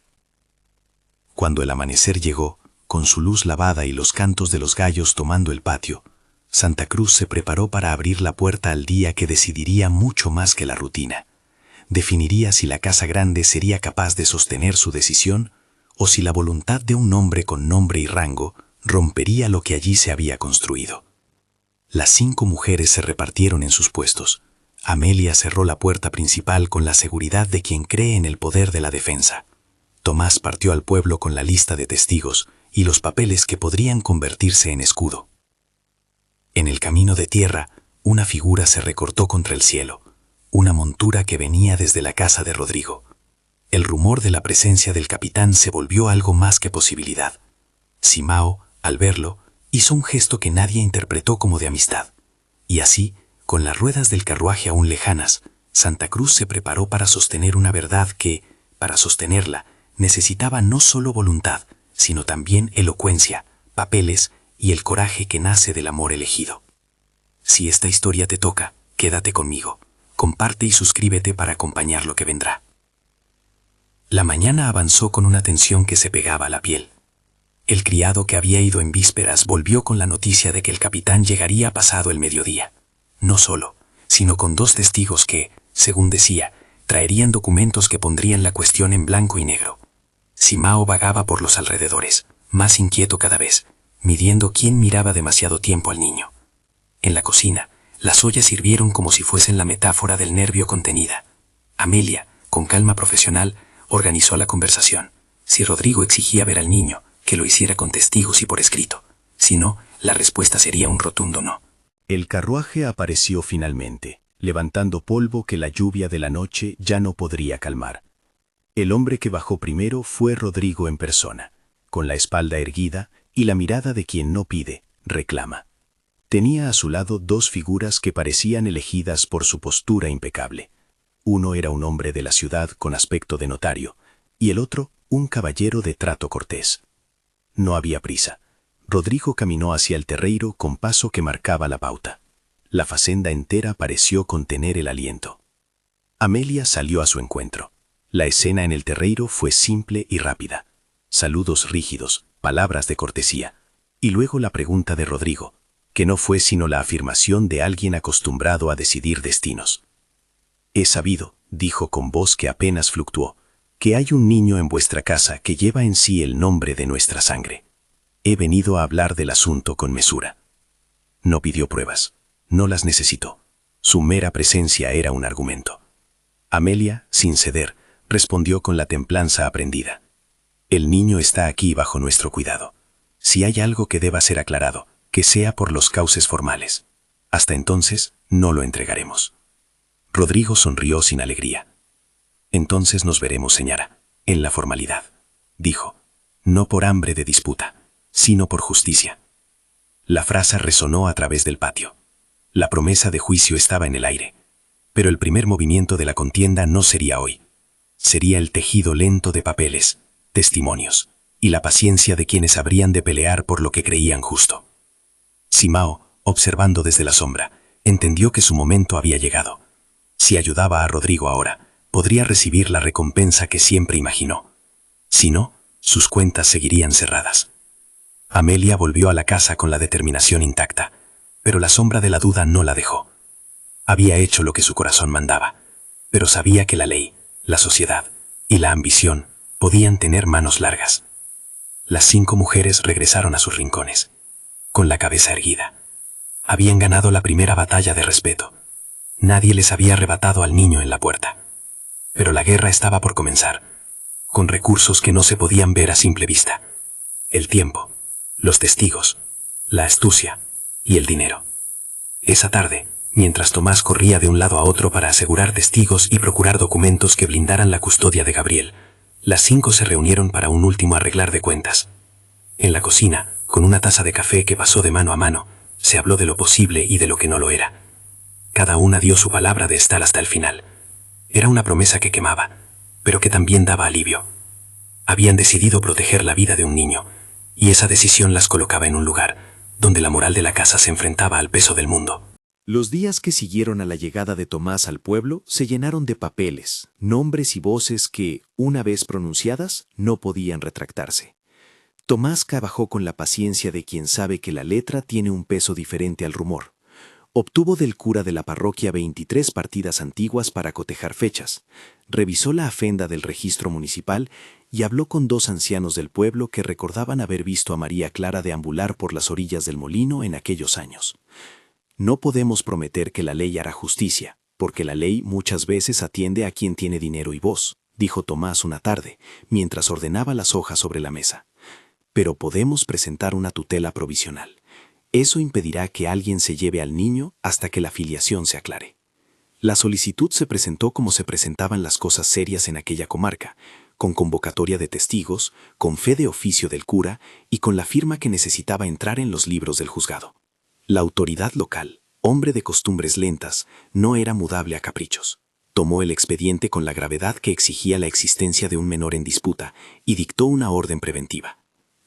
Cuando el amanecer llegó, con su luz lavada y los cantos de los gallos tomando el patio, Santa Cruz se preparó para abrir la puerta al día que decidiría mucho más que la rutina. Definiría si la casa grande sería capaz de sostener su decisión o si la voluntad de un hombre con nombre y rango rompería lo que allí se había construido. Las 5 mujeres se repartieron en sus puestos. Amelia cerró la puerta principal con la seguridad de quien cree en el poder de la defensa. Tomás partió al pueblo con la lista de testigos y los papeles que podrían convertirse en escudo. En el camino de tierra, una figura se recortó contra el cielo, una montura que venía desde la casa de Rodrigo. El rumor de la presencia del capitán se volvió algo más que posibilidad. Simao, al verlo, hizo un gesto que nadie interpretó como de amistad. Y así, con las ruedas del carruaje aún lejanas, Santa Cruz se preparó para sostener una verdad que, para sostenerla, necesitaba no solo voluntad, sino también elocuencia, papeles y el coraje que nace del amor elegido. Si esta historia te toca, quédate conmigo. Comparte y suscríbete para acompañar lo que vendrá. La mañana avanzó con una tensión que se pegaba a la piel. El criado que había ido en vísperas volvió con la noticia de que el capitán llegaría pasado el mediodía. No solo, sino con 2 testigos que, según decía, traerían documentos que pondrían la cuestión en blanco y negro. Simao vagaba por los alrededores, más inquieto cada vez, midiendo quién miraba demasiado tiempo al niño. En la cocina, las ollas sirvieron como si fuesen la metáfora del nervio contenida. Amelia, con calma profesional, organizó la conversación. Si Rodrigo exigía ver al niño, que lo hiciera con testigos y por escrito. Si no, la respuesta sería un rotundo no. El carruaje apareció finalmente, levantando polvo que la lluvia de la noche ya no podría calmar. El hombre que bajó primero fue Rodrigo en persona, con la espalda erguida y la mirada de quien no pide, reclama. Tenía a su lado 2 figuras que parecían elegidas por su postura impecable. Uno era un hombre de la ciudad con aspecto de notario, y el otro un caballero de trato cortés. No había prisa. Rodrigo caminó hacia el terreiro con paso que marcaba la pauta. La facenda entera pareció contener el aliento. Amelia salió a su encuentro. La escena en el terreiro fue simple y rápida. Saludos rígidos, palabras de cortesía, y luego la pregunta de Rodrigo, que no fue sino la afirmación de alguien acostumbrado a decidir destinos. «He sabido», dijo con voz que apenas fluctuó, «que hay un niño en vuestra casa que lleva en sí el nombre de nuestra sangre. He venido a hablar del asunto con mesura». No pidió pruebas, no las necesitó. Su mera presencia era un argumento. Amelia, sin ceder, respondió con la templanza aprendida. «El niño está aquí bajo nuestro cuidado. Si hay algo que deba ser aclarado, que sea por los cauces formales. Hasta entonces, no lo entregaremos». Rodrigo sonrió sin alegría. «Entonces nos veremos, señora, en la formalidad», dijo, «no por hambre de disputa, sino por justicia». La frase resonó a través del patio. La promesa de juicio estaba en el aire. Pero el primer movimiento de la contienda no sería hoy. Sería el tejido lento de papeles, testimonios, y la paciencia de quienes habrían de pelear por lo que creían justo. Simao, observando desde la sombra, entendió que su momento había llegado. Si ayudaba a Rodrigo ahora, podría recibir la recompensa que siempre imaginó. Si no, sus cuentas seguirían cerradas. Amelia volvió a la casa con la determinación intacta, pero la sombra de la duda no la dejó. Había hecho lo que su corazón mandaba, pero sabía que la ley, la sociedad y la ambición podían tener manos largas. Las 5 mujeres regresaron a sus rincones, con la cabeza erguida. Habían ganado la primera batalla de respeto. Nadie les había arrebatado al niño en la puerta. Pero la guerra estaba por comenzar, con recursos que no se podían ver a simple vista. El tiempo, los testigos, la astucia y el dinero. Esa tarde, mientras Tomás corría de un lado a otro para asegurar testigos y procurar documentos que blindaran la custodia de Gabriel, las 5 se reunieron para un último arreglar de cuentas. En la cocina, con una taza de café que pasó de mano a mano, se habló de lo posible y de lo que no lo era. Cada una dio su palabra de estar hasta el final. Era una promesa que quemaba, pero que también daba alivio. Habían decidido proteger la vida de un niño, y esa decisión las colocaba en un lugar donde la moral de la casa se enfrentaba al peso del mundo. Los días que siguieron a la llegada de Tomás al pueblo se llenaron de papeles, nombres y voces que, una vez pronunciadas, no podían retractarse. Tomás trabajó con la paciencia de quien sabe que la letra tiene un peso diferente al rumor. Obtuvo del cura de la parroquia 23 partidas antiguas para cotejar fechas, revisó la afenda del registro municipal y habló con 2 ancianos del pueblo que recordaban haber visto a María Clara deambular por las orillas del molino en aquellos años. No podemos prometer que la ley hará justicia, porque la ley muchas veces atiende a quien tiene dinero y voz, dijo Tomás una tarde, mientras ordenaba las hojas sobre la mesa. Pero podemos presentar una tutela provisional. Eso impedirá que alguien se lleve al niño hasta que la filiación se aclare. La solicitud se presentó como se presentaban las cosas serias en aquella comarca, con convocatoria de testigos, con fe de oficio del cura y con la firma que necesitaba entrar en los libros del juzgado. La autoridad local, hombre de costumbres lentas, no era mudable a caprichos. Tomó el expediente con la gravedad que exigía la existencia de un menor en disputa y dictó una orden preventiva.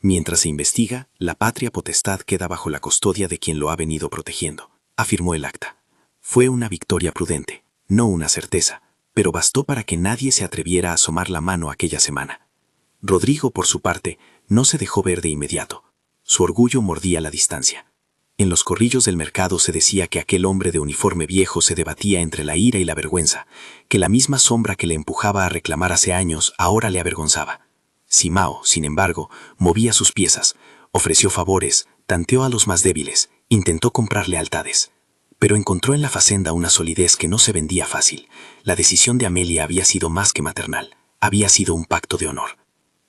Mientras se investiga, la patria potestad queda bajo la custodia de quien lo ha venido protegiendo, afirmó el acta. Fue una victoria prudente, no una certeza, pero bastó para que nadie se atreviera a asomar la mano aquella semana. Rodrigo, por su parte, no se dejó ver de inmediato. Su orgullo mordía la distancia. En los corrillos del mercado se decía que aquel hombre de uniforme viejo se debatía entre la ira y la vergüenza, que la misma sombra que le empujaba a reclamar hace años ahora le avergonzaba. Simao, sin embargo, movía sus piezas, ofreció favores, tanteó a los más débiles, intentó comprar lealtades. Pero encontró en la facenda una solidez que no se vendía fácil. La decisión de Amelia había sido más que maternal, había sido un pacto de honor.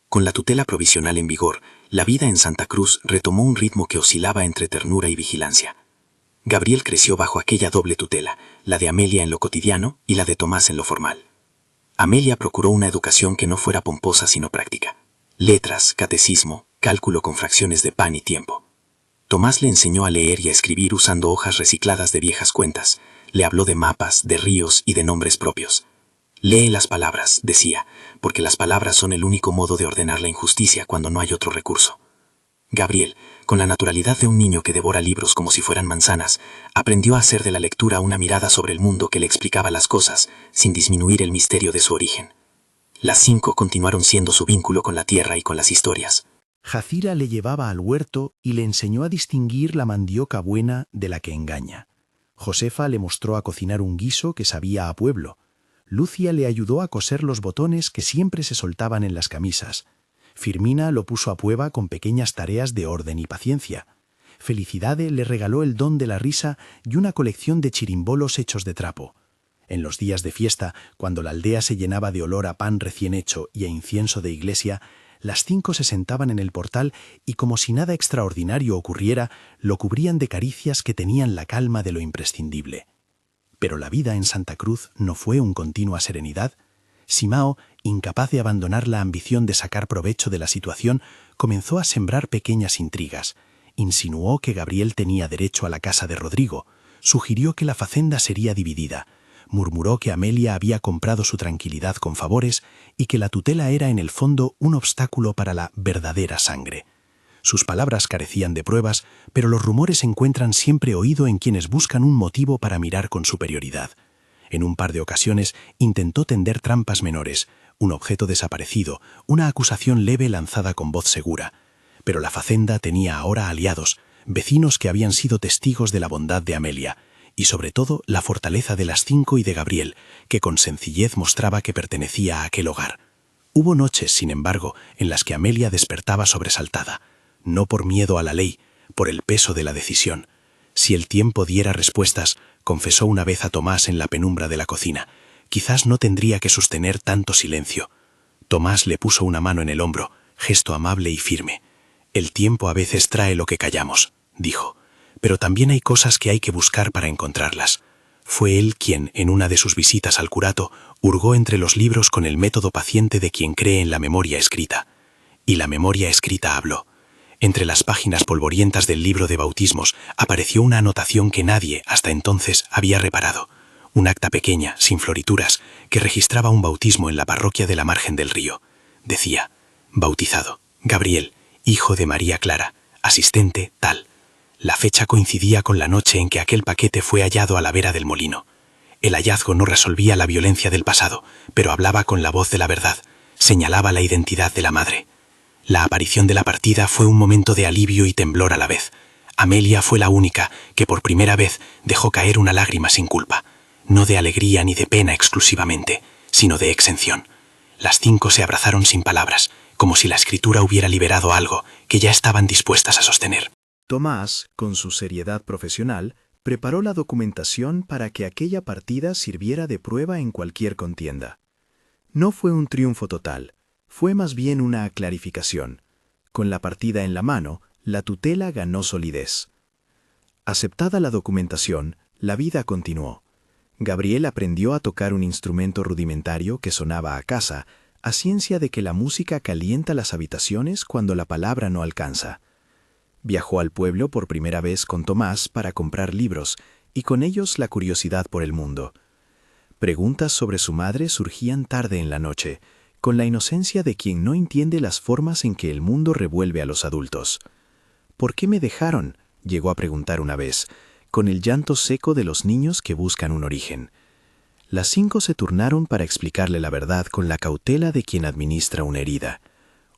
Con la tutela provisional en vigor, la vida en Santa Cruz retomó un ritmo que oscilaba entre ternura y vigilancia. Gabriel creció bajo aquella doble tutela, la de Amelia en lo cotidiano y la de Tomás en lo formal. Amelia procuró una educación que no fuera pomposa sino práctica. Letras, catecismo, cálculo con fracciones de pan y tiempo. Tomás le enseñó a leer y a escribir usando hojas recicladas de viejas cuentas. Le habló de mapas, de ríos y de nombres propios. Lee las palabras, decía, porque las palabras son el único modo de ordenar la injusticia cuando no hay otro recurso. Gabriel, con la naturalidad de un niño que devora libros como si fueran manzanas, aprendió a hacer de la lectura una mirada sobre el mundo que le explicaba las cosas, sin disminuir el misterio de su origen. Las 5 continuaron siendo su vínculo con la tierra y con las historias. Jacira le llevaba al huerto y le enseñó a distinguir la mandioca buena de la que engaña. Josefa le mostró a cocinar un guiso que sabía a pueblo. Lucia le ayudó a coser los botones que siempre se soltaban en las camisas. Firmina lo puso a prueba con pequeñas tareas de orden y paciencia. Felicidade le regaló el don de la risa y una colección de chirimbolos hechos de trapo. En los días de fiesta, cuando la aldea se llenaba de olor a pan recién hecho y a incienso de iglesia, las 5 se sentaban en el portal y, como si nada extraordinario ocurriera, lo cubrían de caricias que tenían la calma de lo imprescindible. Pero la vida en Santa Cruz no fue una continua serenidad. Simao, incapaz de abandonar la ambición de sacar provecho de la situación, comenzó a sembrar pequeñas intrigas. Insinuó que Gabriel tenía derecho a la casa de Rodrigo, sugirió que la facenda sería dividida, murmuró que Amelia había comprado su tranquilidad con favores y que la tutela era en el fondo un obstáculo para la verdadera sangre. Sus palabras carecían de pruebas, pero los rumores encuentran siempre oído en quienes buscan un motivo para mirar con superioridad. En un par de ocasiones intentó tender trampas menores, un objeto desaparecido, una acusación leve lanzada con voz segura. Pero la facenda tenía ahora aliados, vecinos que habían sido testigos de la bondad de Amelia, y sobre todo la fortaleza de las 5 y de Gabriel, que con sencillez mostraba que pertenecía a aquel hogar. Hubo noches, sin embargo, en las que Amelia despertaba sobresaltada, no por miedo a la ley, por el peso de la decisión. Si el tiempo diera respuestas, confesó una vez a Tomás en la penumbra de la cocina, quizás no tendría que sostener tanto silencio. Tomás le puso una mano en el hombro, gesto amable y firme. «El tiempo a veces trae lo que callamos», dijo, «pero también hay cosas que hay que buscar para encontrarlas». Fue él quien, en una de sus visitas al curato, hurgó entre los libros con el método paciente de quien cree en la memoria escrita. Y la memoria escrita habló. Entre las páginas polvorientas del libro de bautismos apareció una anotación que nadie, hasta entonces, había reparado. Un acta pequeña, sin florituras, que registraba un bautismo en la parroquia de la margen del río. Decía, bautizado, Gabriel, hijo de María Clara, asistente tal. La fecha coincidía con la noche en que aquel paquete fue hallado a la vera del molino. El hallazgo no resolvía la violencia del pasado, pero hablaba con la voz de la verdad, señalaba la identidad de la madre. La aparición de la partida fue un momento de alivio y temblor a la vez. Amelia fue la única que por primera vez dejó caer una lágrima sin culpa, no de alegría ni de pena exclusivamente, sino de exención. Las 5 se abrazaron sin palabras, como si la escritura hubiera liberado algo que ya estaban dispuestas a sostener. Tomás, con su seriedad profesional, preparó la documentación para que aquella partida sirviera de prueba en cualquier contienda. No fue un triunfo total, fue más bien una clarificación. Con la partida en la mano, la tutela ganó solidez. Aceptada la documentación, la vida continuó. Gabriel aprendió a tocar un instrumento rudimentario que sonaba a casa, a ciencia de que la música calienta las habitaciones cuando la palabra no alcanza. Viajó al pueblo por primera vez con Tomás para comprar libros, y con ellos la curiosidad por el mundo. Preguntas sobre su madre surgían tarde en la noche, con la inocencia de quien no entiende las formas en que el mundo revuelve a los adultos. ¿Por qué me dejaron?, llegó a preguntar una vez, con el llanto seco de los niños que buscan un origen. Las 5 se turnaron para explicarle la verdad con la cautela de quien administra una herida.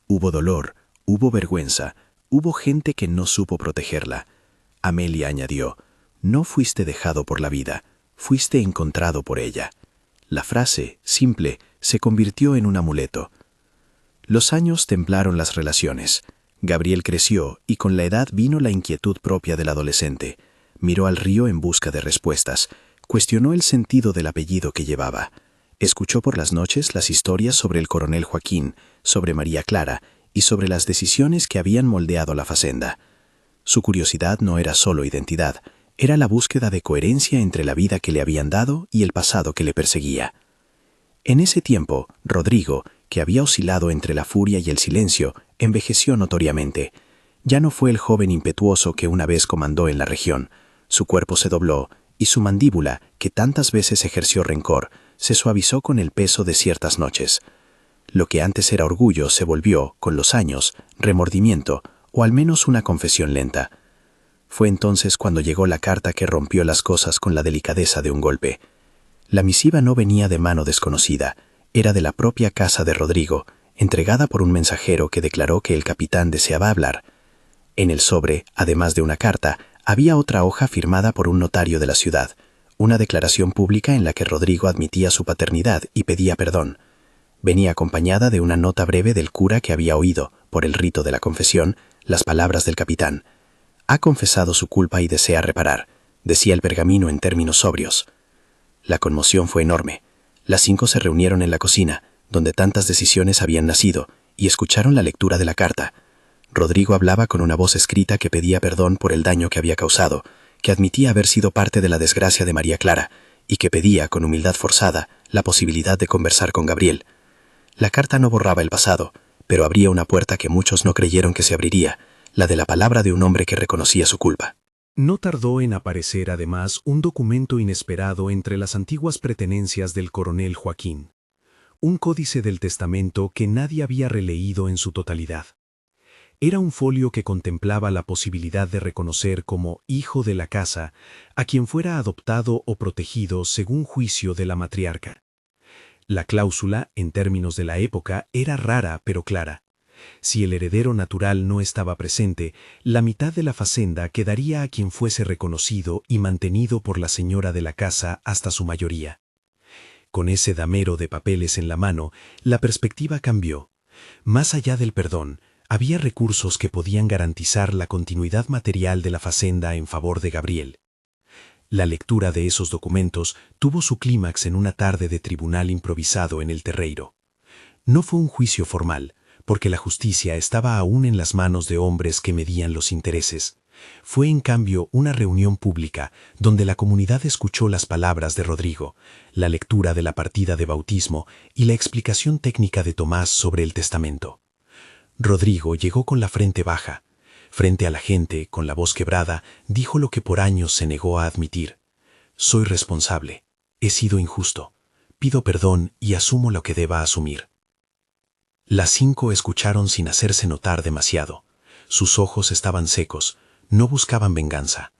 Hubo dolor, hubo vergüenza, hubo gente que no supo protegerla. Amelia añadió, «No fuiste dejado por la vida, fuiste encontrado por ella». La frase, simple, se convirtió en un amuleto. Los años templaron las relaciones. Gabriel creció y con la edad vino la inquietud propia del adolescente. Miró al río en busca de respuestas. Cuestionó el sentido del apellido que llevaba. Escuchó por las noches las historias sobre el coronel Joaquín, sobre María Clara y sobre las decisiones que habían moldeado la facenda. Su curiosidad no era solo identidad, era la búsqueda de coherencia entre la vida que le habían dado y el pasado que le perseguía. En ese tiempo, Rodrigo, que había oscilado entre la furia y el silencio, envejeció notoriamente. Ya no fue el joven impetuoso que una vez comandó en la región. Su cuerpo se dobló, y su mandíbula, que tantas veces ejerció rencor, se suavizó con el peso de ciertas noches. Lo que antes era orgullo se volvió, con los años, remordimiento, o al menos una confesión lenta. Fue entonces cuando llegó la carta que rompió las cosas con la delicadeza de un golpe. La misiva no venía de mano desconocida, era de la propia casa de Rodrigo, entregada por un mensajero que declaró que el capitán deseaba hablar. En el sobre, además de una carta, había otra hoja firmada por un notario de la ciudad, una declaración pública en la que Rodrigo admitía su paternidad y pedía perdón. Venía acompañada de una nota breve del cura que había oído, por el rito de la confesión, las palabras del capitán. «Ha confesado su culpa y desea reparar», decía el pergamino en términos sobrios. La conmoción fue enorme. Las 5 se reunieron en la cocina, donde tantas decisiones habían nacido, y escucharon la lectura de la carta. Rodrigo hablaba con una voz escrita que pedía perdón por el daño que había causado, que admitía haber sido parte de la desgracia de María Clara, y que pedía, con humildad forzada, la posibilidad de conversar con Gabriel. La carta no borraba el pasado, pero abría una puerta que muchos no creyeron que se abriría, la de la palabra de un hombre que reconocía su culpa. No tardó en aparecer además un documento inesperado entre las antiguas pertenencias del coronel Joaquín. Un códice del testamento que nadie había releído en su totalidad. Era un folio que contemplaba la posibilidad de reconocer como hijo de la casa a quien fuera adoptado o protegido según juicio de la matriarca. La cláusula, en términos de la época, era rara pero clara. Si el heredero natural no estaba presente, la mitad de la facenda quedaría a quien fuese reconocido y mantenido por la señora de la casa hasta su mayoría. Con ese damero de papeles en la mano, la perspectiva cambió. Más allá del perdón, había recursos que podían garantizar la continuidad material de la facenda en favor de Gabriel. La lectura de esos documentos tuvo su clímax en una tarde de tribunal improvisado en el Terreiro. No fue un juicio formal, porque la justicia estaba aún en las manos de hombres que medían los intereses. Fue en cambio una reunión pública donde la comunidad escuchó las palabras de Rodrigo, la lectura de la partida de bautismo y la explicación técnica de Tomás sobre el testamento. Rodrigo llegó con la frente baja. Frente a la gente, con la voz quebrada, dijo lo que por años se negó a admitir. «Soy responsable. He sido injusto. Pido perdón y asumo lo que deba asumir». Las 5 escucharon sin hacerse notar demasiado. Sus ojos estaban secos, no buscaban venganza.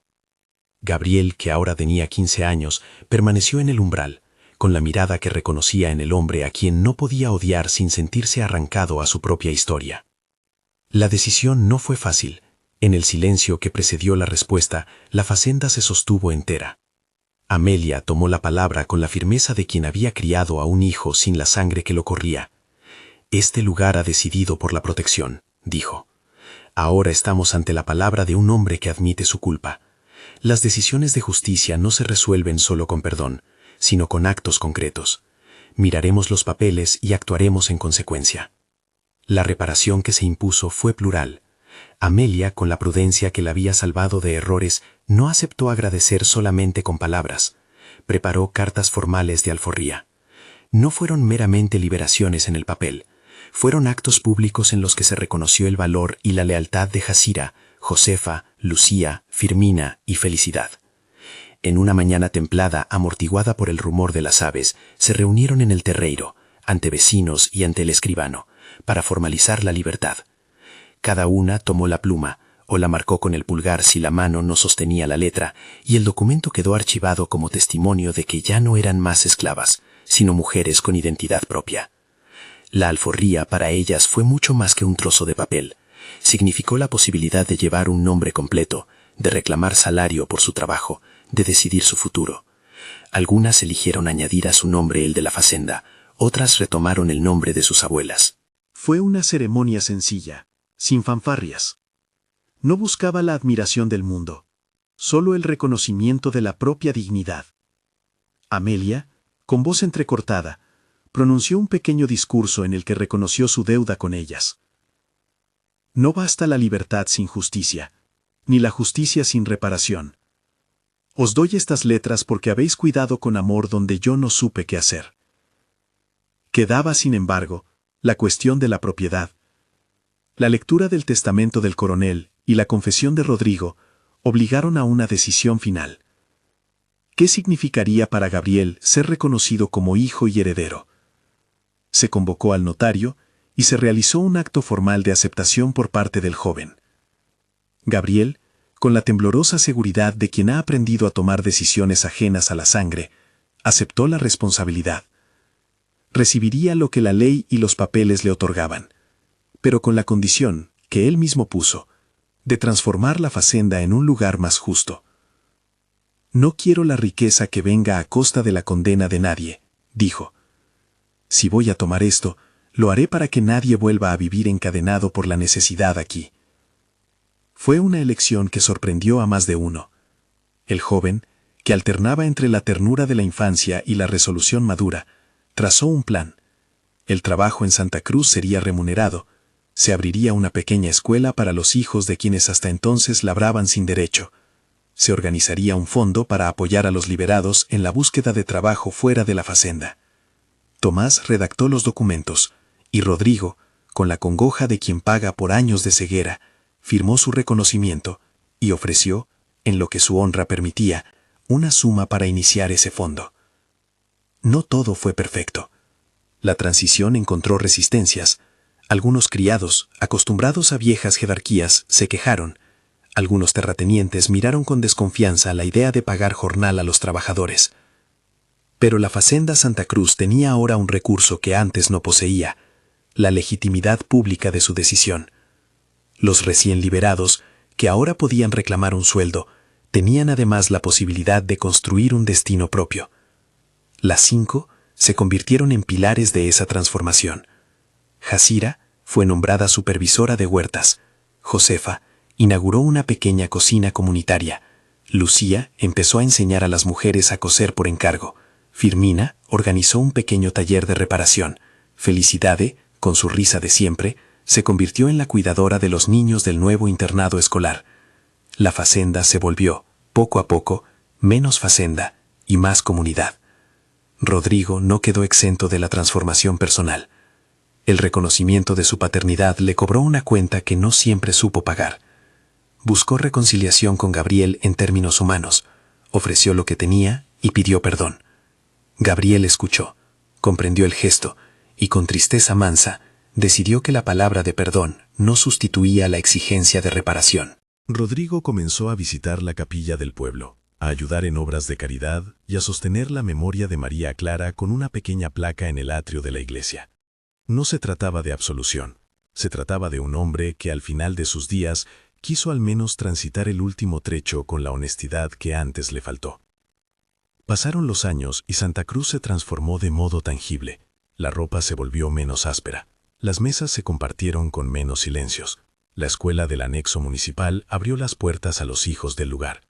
Gabriel, que ahora tenía 15 años, permaneció en el umbral, con la mirada que reconocía en el hombre a quien no podía odiar sin sentirse arrancado a su propia historia. La decisión no fue fácil. En el silencio que precedió la respuesta, la facenda se sostuvo entera. Amelia tomó la palabra con la firmeza de quien había criado a un hijo sin la sangre que lo corría. «Este lugar ha decidido por la protección», dijo. «Ahora estamos ante la palabra de un hombre que admite su culpa. Las decisiones de justicia no se resuelven solo con perdón, sino con actos concretos. Miraremos los papeles y actuaremos en consecuencia». La reparación que se impuso fue plural. Amelia, con la prudencia que la había salvado de errores, no aceptó agradecer solamente con palabras. Preparó cartas formales de alforría. No fueron meramente liberaciones en el papel. Fueron actos públicos en los que se reconoció el valor y la lealtad de Jazira, Josefa, Lucía, Firmina y Felicidad. En una mañana templada, amortiguada por el rumor de las aves, se reunieron en el terreiro, ante vecinos y ante el escribano, para formalizar la libertad. Cada una tomó la pluma, o la marcó con el pulgar si la mano no sostenía la letra, y el documento quedó archivado como testimonio de que ya no eran más esclavas, sino mujeres con identidad propia. La alforría para ellas fue mucho más que un trozo de papel. Significó la posibilidad de llevar un nombre completo, de reclamar salario por su trabajo, de decidir su futuro. Algunas eligieron añadir a su nombre el de la facenda, otras retomaron el nombre de sus abuelas. Fue una ceremonia sencilla, sin fanfarrias. No buscaba la admiración del mundo, solo el reconocimiento de la propia dignidad. Amelia, con voz entrecortada, pronunció un pequeño discurso en el que reconoció su deuda con ellas. No basta la libertad sin justicia, ni la justicia sin reparación. Os doy estas letras porque habéis cuidado con amor donde yo no supe qué hacer. Quedaba, sin embargo, la cuestión de la propiedad. La lectura del testamento del coronel y la confesión de Rodrigo obligaron a una decisión final. ¿Qué significaría para Gabriel ser reconocido como hijo y heredero? Se convocó al notario y se realizó un acto formal de aceptación por parte del joven. Gabriel, con la temblorosa seguridad de quien ha aprendido a tomar decisiones ajenas a la sangre, aceptó la responsabilidad. Recibiría lo que la ley y los papeles le otorgaban, pero con la condición, que él mismo puso, de transformar la facenda en un lugar más justo. «No quiero la riqueza que venga a costa de la condena de nadie», dijo. «Si voy a tomar esto, lo haré para que nadie vuelva a vivir encadenado por la necesidad aquí». Fue una elección que sorprendió a más de uno. El joven, que alternaba entre la ternura de la infancia y la resolución madura, trazó un plan. El trabajo en Santa Cruz sería remunerado. Se abriría una pequeña escuela para los hijos de quienes hasta entonces labraban sin derecho. Se organizaría un fondo para apoyar a los liberados en la búsqueda de trabajo fuera de la facenda. Tomás redactó los documentos, y Rodrigo, con la congoja de quien paga por años de ceguera, firmó su reconocimiento y ofreció, en lo que su honra permitía, una suma para iniciar ese fondo. No todo fue perfecto. La transición encontró resistencias. Algunos criados, acostumbrados a viejas jerarquías, se quejaron. Algunos terratenientes miraron con desconfianza la idea de pagar jornal a los trabajadores. Pero la Facenda Santa Cruz tenía ahora un recurso que antes no poseía: la legitimidad pública de su decisión. Los recién liberados, que ahora podían reclamar un sueldo, tenían además la posibilidad de construir un destino propio. Las 5 se convirtieron en pilares de esa transformación. Jazira fue nombrada supervisora de huertas. Josefa inauguró una pequeña cocina comunitaria. Lucía empezó a enseñar a las mujeres a coser por encargo. Firmina organizó un pequeño taller de reparación. Felicidade, con su risa de siempre, se convirtió en la cuidadora de los niños del nuevo internado escolar. La facenda se volvió, poco a poco, menos facenda y más comunidad. Rodrigo no quedó exento de la transformación personal. El reconocimiento de su paternidad le cobró una cuenta que no siempre supo pagar. Buscó reconciliación con Gabriel en términos humanos, ofreció lo que tenía y pidió perdón. Gabriel escuchó, comprendió el gesto y con tristeza mansa decidió que la palabra de perdón no sustituía la exigencia de reparación. Rodrigo comenzó a visitar la capilla del pueblo, a ayudar en obras de caridad y a sostener la memoria de María Clara con una pequeña placa en el atrio de la iglesia. No se trataba de absolución, se trataba de un hombre que al final de sus días quiso al menos transitar el último trecho con la honestidad que antes le faltó. Pasaron los años y Santa Cruz se transformó de modo tangible. La ropa se volvió menos áspera, las mesas se compartieron con menos silencios. La escuela del anexo municipal abrió las puertas a los hijos del lugar.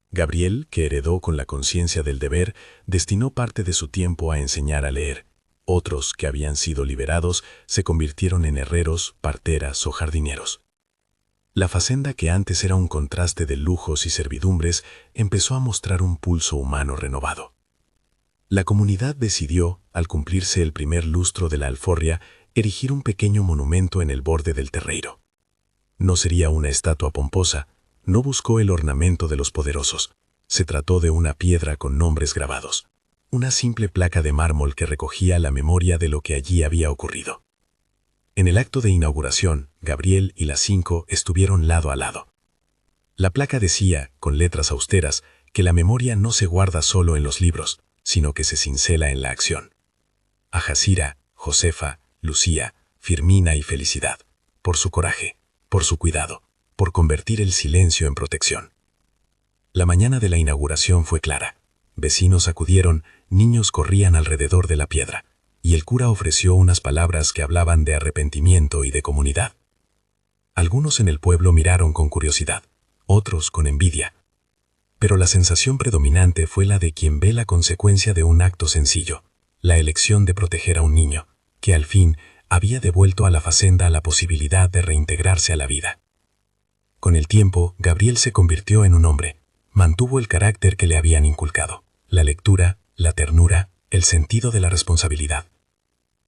Gabriel, que heredó con la conciencia del deber, destinó parte de su tiempo a enseñar a leer. Otros, que habían sido liberados, se convirtieron en herreros, parteras o jardineros. La facenda, que antes era un contraste de lujos y servidumbres, empezó a mostrar un pulso humano renovado. La comunidad decidió, al cumplirse el primer lustro de la alforria, erigir un pequeño monumento en el borde del terreiro. No sería una estatua pomposa, no buscó el ornamento de los poderosos. Se trató de una piedra con nombres grabados, una simple placa de mármol que recogía la memoria de lo que allí había ocurrido. En el acto de inauguración, Gabriel y las 5 estuvieron lado a lado. La placa decía, con letras austeras, que la memoria no se guarda solo en los libros, sino que se cincela en la acción. A Jacira, Josefa, Lucía, Firmina y Felicidad, por su coraje, por su cuidado, por convertir el silencio en protección. La mañana de la inauguración fue clara. Vecinos acudieron, niños corrían alrededor de la piedra, y el cura ofreció unas palabras que hablaban de arrepentimiento y de comunidad. Algunos en el pueblo miraron con curiosidad, otros con envidia. Pero la sensación predominante fue la de quien ve la consecuencia de un acto sencillo, la elección de proteger a un niño, que al fin había devuelto a la facenda la posibilidad de reintegrarse a la vida. Con el tiempo, Gabriel se convirtió en un hombre, mantuvo el carácter que le habían inculcado, la lectura, la ternura, el sentido de la responsabilidad.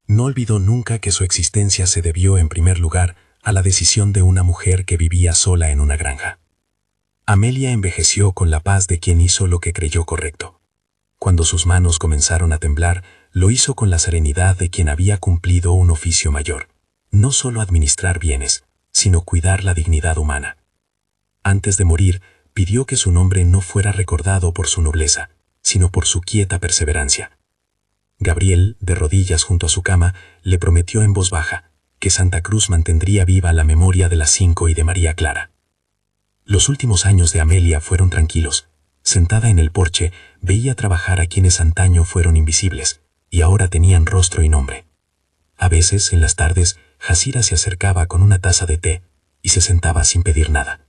No olvidó nunca que su existencia se debió en primer lugar a la decisión de una mujer que vivía sola en una granja. Amelia envejeció con la paz de quien hizo lo que creyó correcto. Cuando sus manos comenzaron a temblar, lo hizo con la serenidad de quien había cumplido un oficio mayor, no solo administrar bienes, sino cuidar la dignidad humana. Antes de morir, pidió que su nombre no fuera recordado por su nobleza, sino por su quieta perseverancia. Gabriel, de rodillas junto a su cama, le prometió en voz baja que Santa Cruz mantendría viva la memoria de las 5 y de María Clara. Los últimos años de Amelia fueron tranquilos. Sentada en el porche, veía trabajar a quienes antaño fueron invisibles, y ahora tenían rostro y nombre. A veces, en las tardes, Jacira se acercaba con una taza de té, y se sentaba sin pedir nada.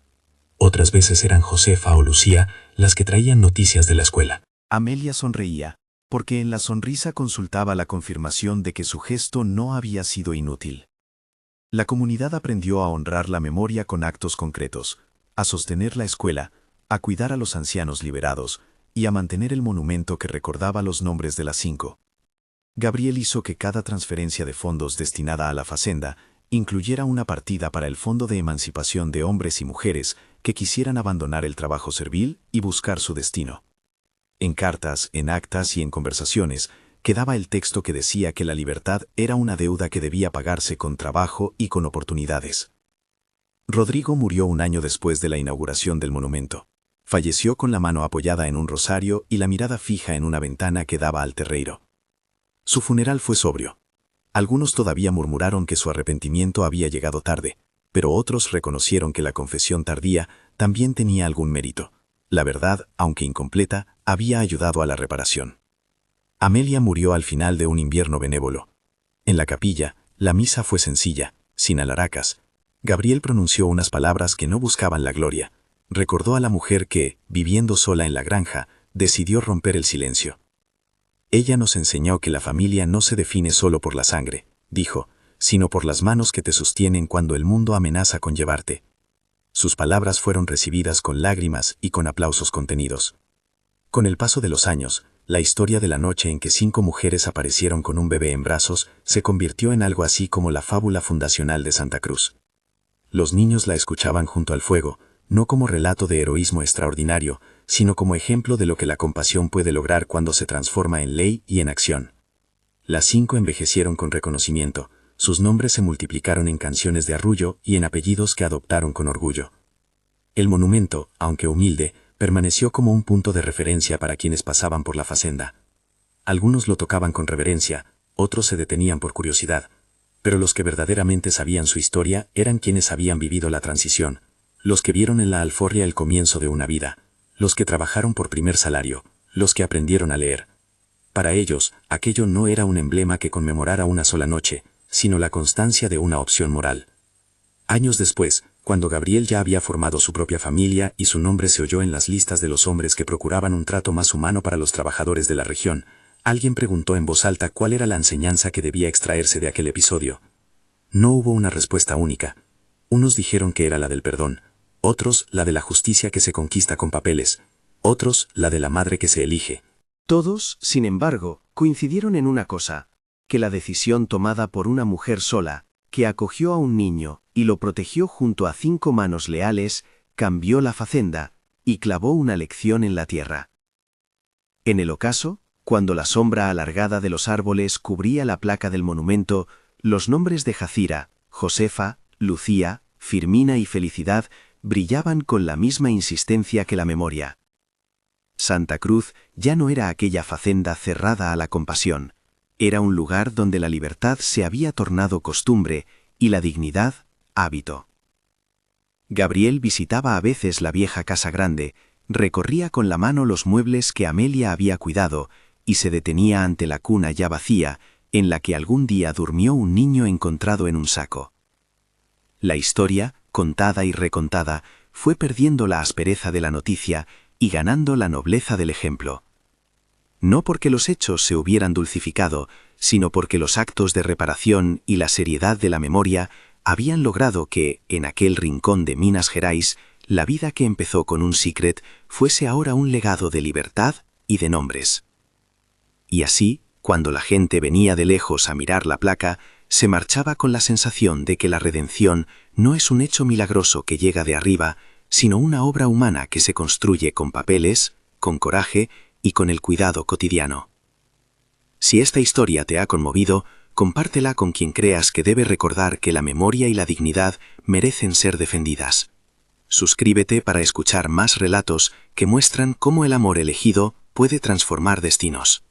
Otras veces eran Josefa o Lucía las que traían noticias de la escuela. Amelia sonreía, porque en la sonrisa consultaba la confirmación de que su gesto no había sido inútil. La comunidad aprendió a honrar la memoria con actos concretos, a sostener la escuela, a cuidar a los ancianos liberados y a mantener el monumento que recordaba los nombres de las 5. Gabriel hizo que cada transferencia de fondos destinada a la facenda incluyera una partida para el Fondo de Emancipación de Hombres y Mujeres que quisieran abandonar el trabajo servil y buscar su destino. En cartas, en actas y en conversaciones, quedaba el texto que decía que la libertad era una deuda que debía pagarse con trabajo y con oportunidades. Rodrigo murió un año después de la inauguración del monumento. Falleció con la mano apoyada en un rosario y la mirada fija en una ventana que daba al terreiro. Su funeral fue sobrio. Algunos todavía murmuraron que su arrepentimiento había llegado tarde, pero otros reconocieron que la confesión tardía también tenía algún mérito. La verdad, aunque incompleta, había ayudado a la reparación. Amelia murió al final de un invierno benévolo. En la capilla, la misa fue sencilla, sin alaracas. Gabriel pronunció unas palabras que no buscaban la gloria. Recordó a la mujer que, viviendo sola en la granja, decidió romper el silencio. Ella nos enseñó que la familia no se define solo por la sangre, dijo, sino por las manos que te sostienen cuando el mundo amenaza con llevarte. Sus palabras fueron recibidas con lágrimas y con aplausos contenidos. Con el paso de los años, la historia de la noche en que 5 mujeres aparecieron con un bebé en brazos se convirtió en algo así como la fábula fundacional de Santa Cruz. Los niños la escuchaban junto al fuego, no como relato de heroísmo extraordinario, sino como ejemplo de lo que la compasión puede lograr cuando se transforma en ley y en acción. Las 5 envejecieron con reconocimiento, sus nombres se multiplicaron en canciones de arrullo y en apellidos que adoptaron con orgullo. El monumento, aunque humilde, permaneció como un punto de referencia para quienes pasaban por la facenda. Algunos lo tocaban con reverencia, otros se detenían por curiosidad, pero los que verdaderamente sabían su historia eran quienes habían vivido la transición, los que vieron en la alforria el comienzo de una vida, los que trabajaron por primer salario, los que aprendieron a leer. Para ellos, aquello no era un emblema que conmemorara una sola noche, sino la constancia de una opción moral. Años después, cuando Gabriel ya había formado su propia familia y su nombre se oyó en las listas de los hombres que procuraban un trato más humano para los trabajadores de la región, alguien preguntó en voz alta cuál era la enseñanza que debía extraerse de aquel episodio. No hubo una respuesta única. Unos dijeron que era la del perdón, otros la de la justicia que se conquista con papeles, otros la de la madre que se elige. Todos, sin embargo, coincidieron en una cosa, que la decisión tomada por una mujer sola, que acogió a un niño y lo protegió junto a 5 manos leales, cambió la facenda y clavó una lección en la tierra. En el ocaso, cuando la sombra alargada de los árboles cubría la placa del monumento, los nombres de Jacira, Josefa, Lucía, Firmina y Felicidad brillaban con la misma insistencia que la memoria. Santa Cruz ya no era aquella facenda cerrada a la compasión, era un lugar donde la libertad se había tornado costumbre y la dignidad hábito. Gabriel visitaba a veces la vieja casa grande, recorría con la mano los muebles que Amelia había cuidado y se detenía ante la cuna ya vacía, en la que algún día durmió un niño encontrado en un saco. La historia, contada y recontada, fue perdiendo la aspereza de la noticia y ganando la nobleza del ejemplo. No porque los hechos se hubieran dulcificado, sino porque los actos de reparación y la seriedad de la memoria habían logrado que, en aquel rincón de Minas Gerais, la vida que empezó con un secret fuese ahora un legado de libertad y de nombres. Y así, cuando la gente venía de lejos a mirar la placa, se marchaba con la sensación de que la redención no es un hecho milagroso que llega de arriba, sino una obra humana que se construye con papeles, con coraje y con el cuidado cotidiano. Si esta historia te ha conmovido, compártela con quien creas que debe recordar que la memoria y la dignidad merecen ser defendidas. Suscríbete para escuchar más relatos que muestran cómo el amor elegido puede transformar destinos.